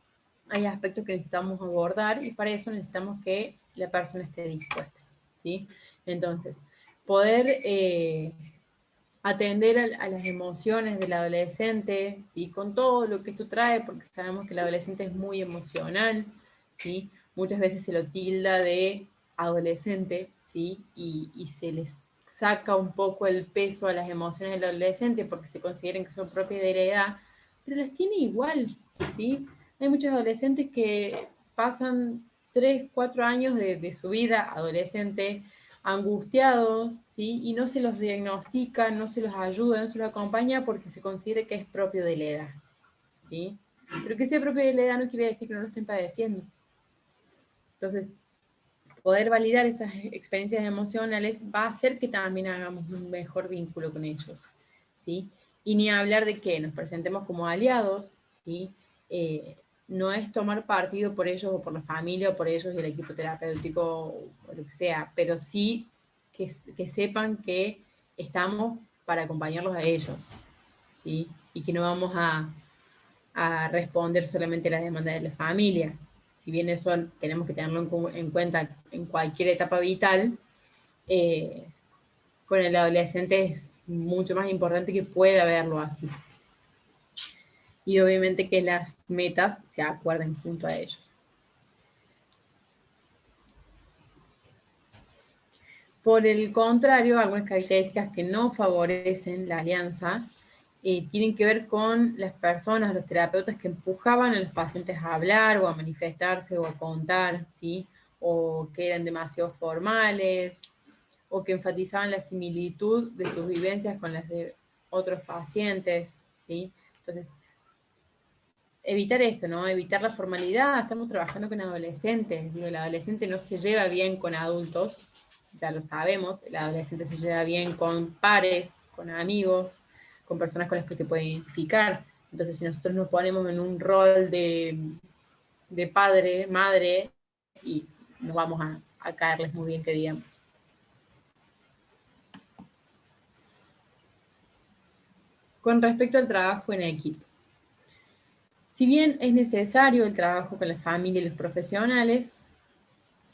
hay aspectos que necesitamos abordar y para eso necesitamos que la persona esté dispuesta, ¿sí? Entonces, poder atender a las emociones del adolescente, ¿sí? Con todo lo que esto trae, porque sabemos que el adolescente es muy emocional, ¿sí? Muchas veces se lo tilda de adolescente, ¿sí? Y se les saca un poco el peso a las emociones del adolescente porque se consideran que son propias de la edad, pero las tiene igual, ¿sí? Hay muchos adolescentes que pasan 3, 4 años de su vida adolescente angustiados, ¿sí? Y no se los diagnostica, no se los ayuda, no se los acompaña porque se considera que es propio de la edad, ¿sí? Pero que sea propio de la edad no quiere decir que no lo estén padeciendo. Entonces, poder validar esas experiencias emocionales va a hacer que también hagamos un mejor vínculo con ellos, ¿sí? Y ni hablar de que nos presentemos como aliados, ¿sí? No es tomar partido por ellos o por la familia o por ellos y el equipo terapéutico o lo que sea, pero sí que sepan que estamos para acompañarlos a ellos, ¿sí? Y que no vamos a responder solamente a las demandas de la familia. Si bien eso tenemos que tenerlo en cuenta en cualquier etapa vital, eh, con el adolescente es mucho más importante que pueda verlo así. Y obviamente que las metas se acuerden junto a ellos. Por el contrario, algunas características que no favorecen la alianza tienen que ver con las personas, los terapeutas que empujaban a los pacientes a hablar o a manifestarse o a contar, ¿sí? O que eran demasiado formales, o que enfatizaban la similitud de sus vivencias con las de otros pacientes, ¿sí? Entonces, evitar esto, ¿no? Evitar la formalidad. Estamos trabajando con adolescentes. Digo, el adolescente no se lleva bien con adultos, ya lo sabemos. El adolescente se lleva bien con pares, con amigos, con personas con las que se puede identificar. Entonces, si nosotros nos ponemos en un rol de padre, madre, y nos vamos a caerles muy bien, que digamos. Con respecto al trabajo en equipo. Si bien es necesario el trabajo con la familia y los profesionales,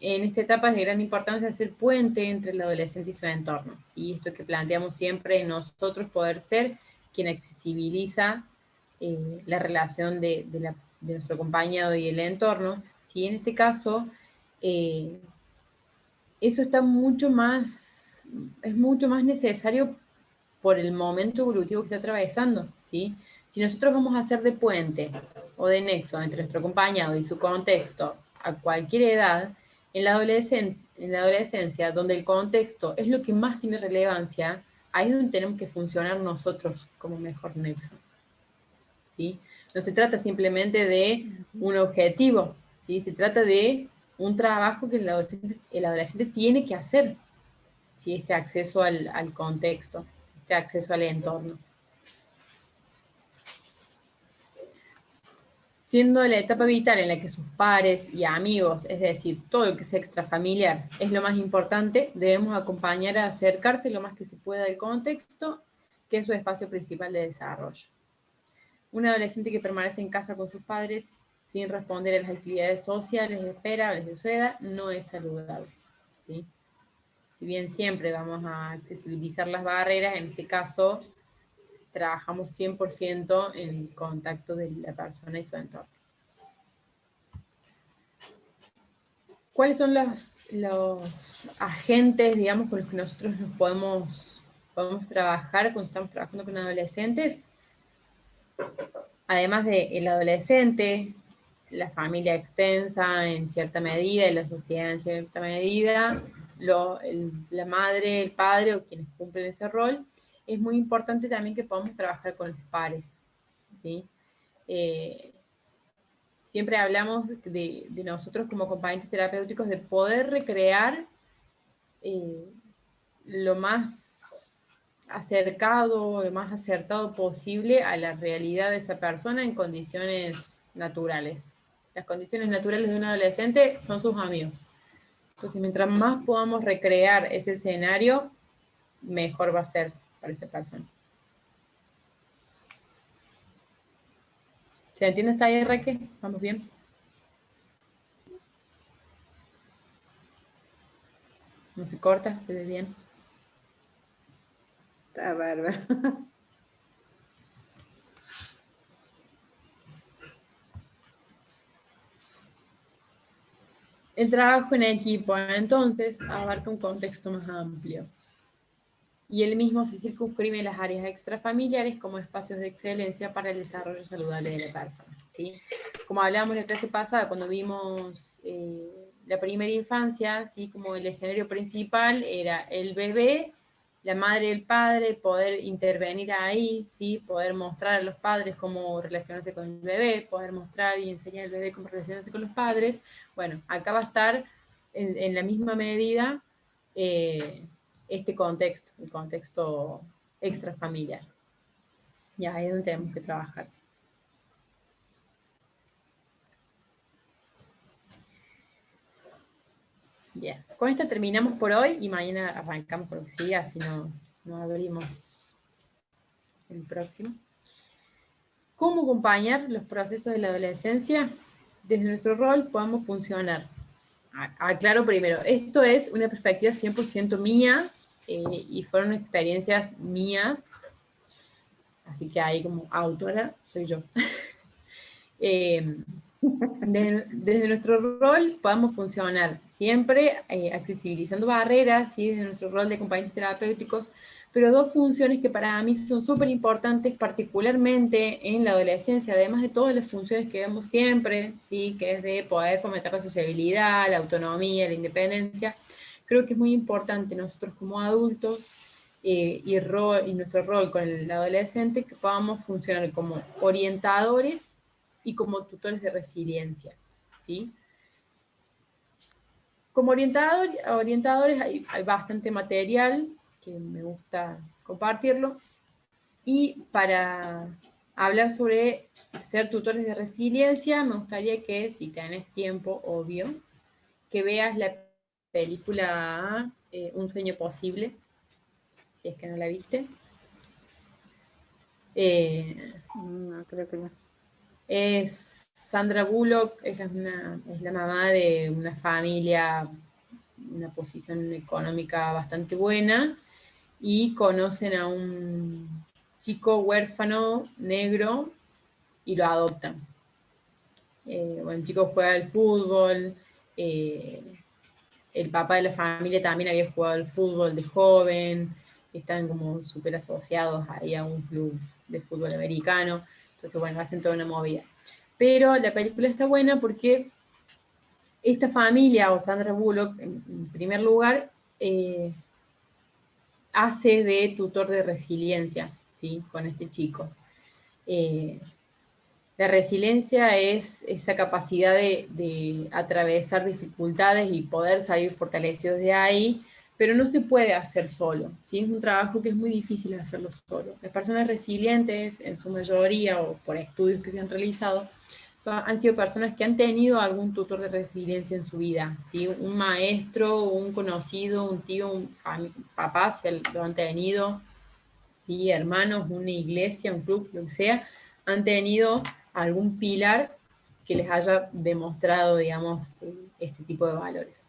en esta etapa es de gran importancia hacer puente entre el adolescente y su entorno. ¿Sí? Esto que planteamos siempre, nosotros poder ser quien accesibiliza la relación de nuestro acompañado y el entorno. ¿Sí? En este caso, eso está es mucho más necesario por el momento evolutivo que está atravesando, ¿sí? Si nosotros vamos a hacer de puente o de nexo entre nuestro acompañado y su contexto a cualquier edad, en la adolescencia, donde el contexto es lo que más tiene relevancia, ahí es donde tenemos que funcionar nosotros como mejor nexo, ¿sí? No se trata simplemente de un objetivo, ¿sí? Se trata de un trabajo que el adolescente tiene que hacer, ¿sí? Este acceso al contexto, este acceso al entorno. Siendo la etapa vital en la que sus pares y amigos, es decir, todo lo que es extrafamiliar, es lo más importante, debemos acompañar a acercarse lo más que se pueda al contexto, que es su espacio principal de desarrollo. Un adolescente que permanece en casa con sus padres sin responder a las actividades sociales esperables de su edad no es saludable, ¿sí? Si bien siempre vamos a accesibilizar las barreras, en este caso trabajamos 100% en el contacto de la persona y su entorno. ¿Cuáles son los agentes, digamos, con los que nosotros nos podemos trabajar cuando estamos trabajando con adolescentes? Además del adolescente, la familia extensa en cierta medida y la sociedad en cierta medida, la madre, el padre o quienes cumplen ese rol, es muy importante también que podamos trabajar con los pares, ¿sí? Siempre hablamos de nosotros como acompañantes terapéuticos de poder recrear lo más acercado, lo más acertado posible a la realidad de esa persona en condiciones naturales. Las condiciones naturales de un adolescente son sus amigos. Entonces, mientras más podamos recrear ese escenario, mejor va a ser para esa persona. ¿Se entiende hasta ahí, Raquel? ¿Vamos bien? ¿No se corta? ¿Se ve bien? Está bárbaro. El trabajo en equipo, entonces, abarca un contexto más amplio. Y él mismo se circunscribe las áreas extrafamiliares como espacios de excelencia para el desarrollo saludable de la persona, ¿sí? Como hablábamos la clase pasada, cuando vimos la primera infancia, ¿sí? Como el escenario principal era el bebé, la madre y el padre, poder intervenir ahí, ¿sí? Poder mostrar a los padres cómo relacionarse con el bebé, poder mostrar y enseñar al bebé cómo relacionarse con los padres. Bueno, acá va a estar en la misma medida este contexto, el contexto extrafamiliar. Ya, ahí es donde tenemos que trabajar. Bien, con esta terminamos por hoy y mañana arrancamos con lo que sigue, así no abrimos el próximo. ¿Cómo acompañar los procesos de la adolescencia? Desde nuestro rol podemos funcionar. Aclaro primero, esto es una perspectiva 100% mía y fueron experiencias mías, así que ahí como autora soy yo. Desde nuestro rol podemos funcionar siempre accesibilizando barreras, ¿sí? Desde nuestro rol de acompañantes terapéuticos, pero dos funciones que para mí son súper importantes, particularmente en la adolescencia, además de todas las funciones que vemos siempre, ¿sí? Que es de poder fomentar la sociabilidad, la autonomía, la independencia. Creo que es muy importante nosotros como adultos y nuestro rol con el adolescente que podamos funcionar como orientadores y como tutores de resiliencia, ¿sí? Como orientadores hay bastante material que me gusta compartirlo, y para hablar sobre ser tutores de resiliencia, me gustaría que, si tenés tiempo, obvio, que veas la película Un sueño posible, si es que no la viste. No, creo que no. Es Sandra Bullock, ella es la mamá de una familia, una posición económica bastante buena, y conocen a un chico huérfano negro y lo adoptan. Bueno, el chico juega al fútbol, eh, el papá de la familia también había jugado al fútbol de joven, están como súper asociados ahí a un club de fútbol americano, entonces bueno, hacen toda una movida. Pero la película está buena porque esta familia, o Sandra Bullock, en primer lugar, hace de tutor de resiliencia, ¿sí? Con este chico. La resiliencia es esa capacidad de atravesar dificultades y poder salir fortalecidos de ahí, pero no se puede hacer solo, ¿sí? Es un trabajo que es muy difícil hacerlo solo. Las personas resilientes, en su mayoría, o por estudios que se han realizado, han sido personas que han tenido algún tutor de resiliencia en su vida, ¿sí? Un maestro, un conocido, un tío, un papá, si lo han tenido, ¿sí? Hermanos, una iglesia, un club, lo que sea, han tenido algún pilar que les haya demostrado, digamos, este tipo de valores.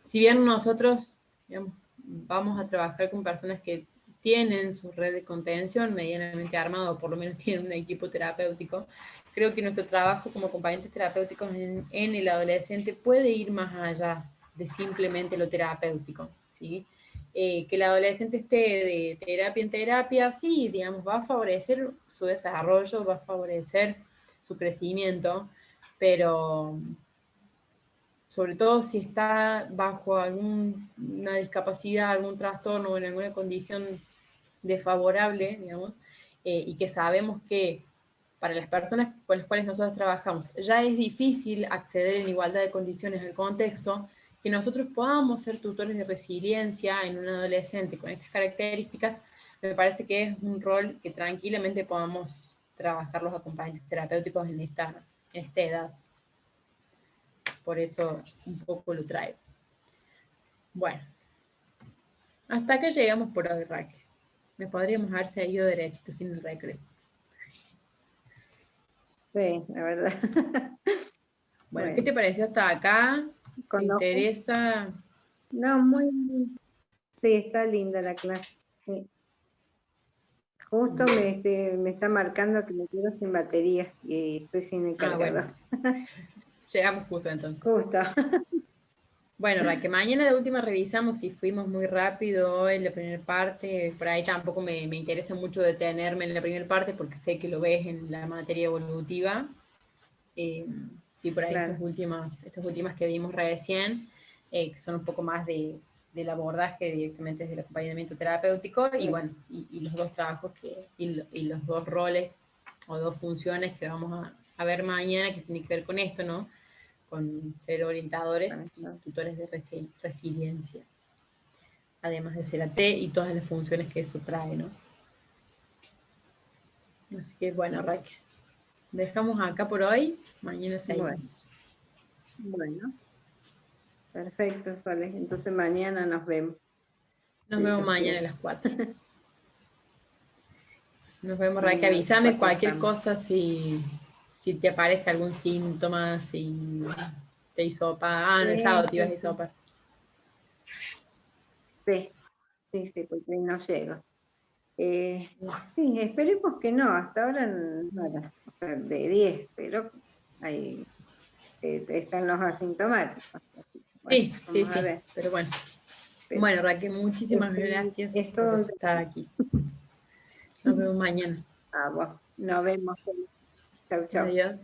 Si bien nosotros, digamos, vamos a trabajar con personas que tienen su red de contención medianamente armado, o por lo menos tienen un equipo terapéutico, creo que nuestro trabajo como acompañantes terapéuticos en el adolescente puede ir más allá de simplemente lo terapéutico, ¿sí? Que el adolescente esté de terapia en terapia, sí, digamos, va a favorecer su desarrollo, va a favorecer su crecimiento, pero sobre todo si está bajo alguna discapacidad, algún trastorno o en alguna condición desfavorable, digamos, y que sabemos que para las personas con las cuales nosotros trabajamos ya es difícil acceder en igualdad de condiciones al contexto, que nosotros podamos ser tutores de resiliencia en un adolescente con estas características, me parece que es un rol que tranquilamente podamos trabajar los acompañantes terapéuticos en esta edad. Por eso un poco lo traigo. Bueno, hasta acá llegamos por hoy, Raquel. Me podríamos haber seguido derechito sin el recreo. Sí, la verdad. Bueno, ¿qué te pareció hasta acá? ¿Te conozco. interesa? No, muy, Sí, está linda la clase. Sí. Justo me está marcando que me quedo sin batería y estoy sin el cargador. Bueno, llegamos justo entonces. Justo. Bueno, Raquel, mañana de última revisamos si fuimos muy rápido en la primera parte. Por ahí tampoco me interesa mucho detenerme en la primera parte porque sé que lo ves en la materia evolutiva. Sí, por ahí Claro. estas últimas que vimos recién, que son un poco más del abordaje directamente del acompañamiento terapéutico, y bueno, y los dos trabajos y los dos roles o dos funciones que vamos a ver mañana que tienen que ver con esto, ¿no? Con ser orientadores y tutores de resiliencia, además de ser AT y todas las funciones que eso trae, ¿no? Así que bueno, Raquel, dejamos acá por hoy, mañana seguimos. Bueno, perfecto, Sole. Entonces mañana nos vemos. Nos vemos mañana a las 4. Nos vemos, Raquel. Avísame cualquier cosa si te aparece algún síntoma, si te hisopa. No, el sábado te ibas a hisopar. Sí, porque no llego. Sí, esperemos que no, hasta ahora nada, de 10, pero ahí están los asintomáticos. Bueno, Sí, vamos a ver. pero bueno. Bueno, Raquel, muchísimas gracias por estar aquí. Nos vemos mañana. Nos vemos. Chau, chau. Adiós.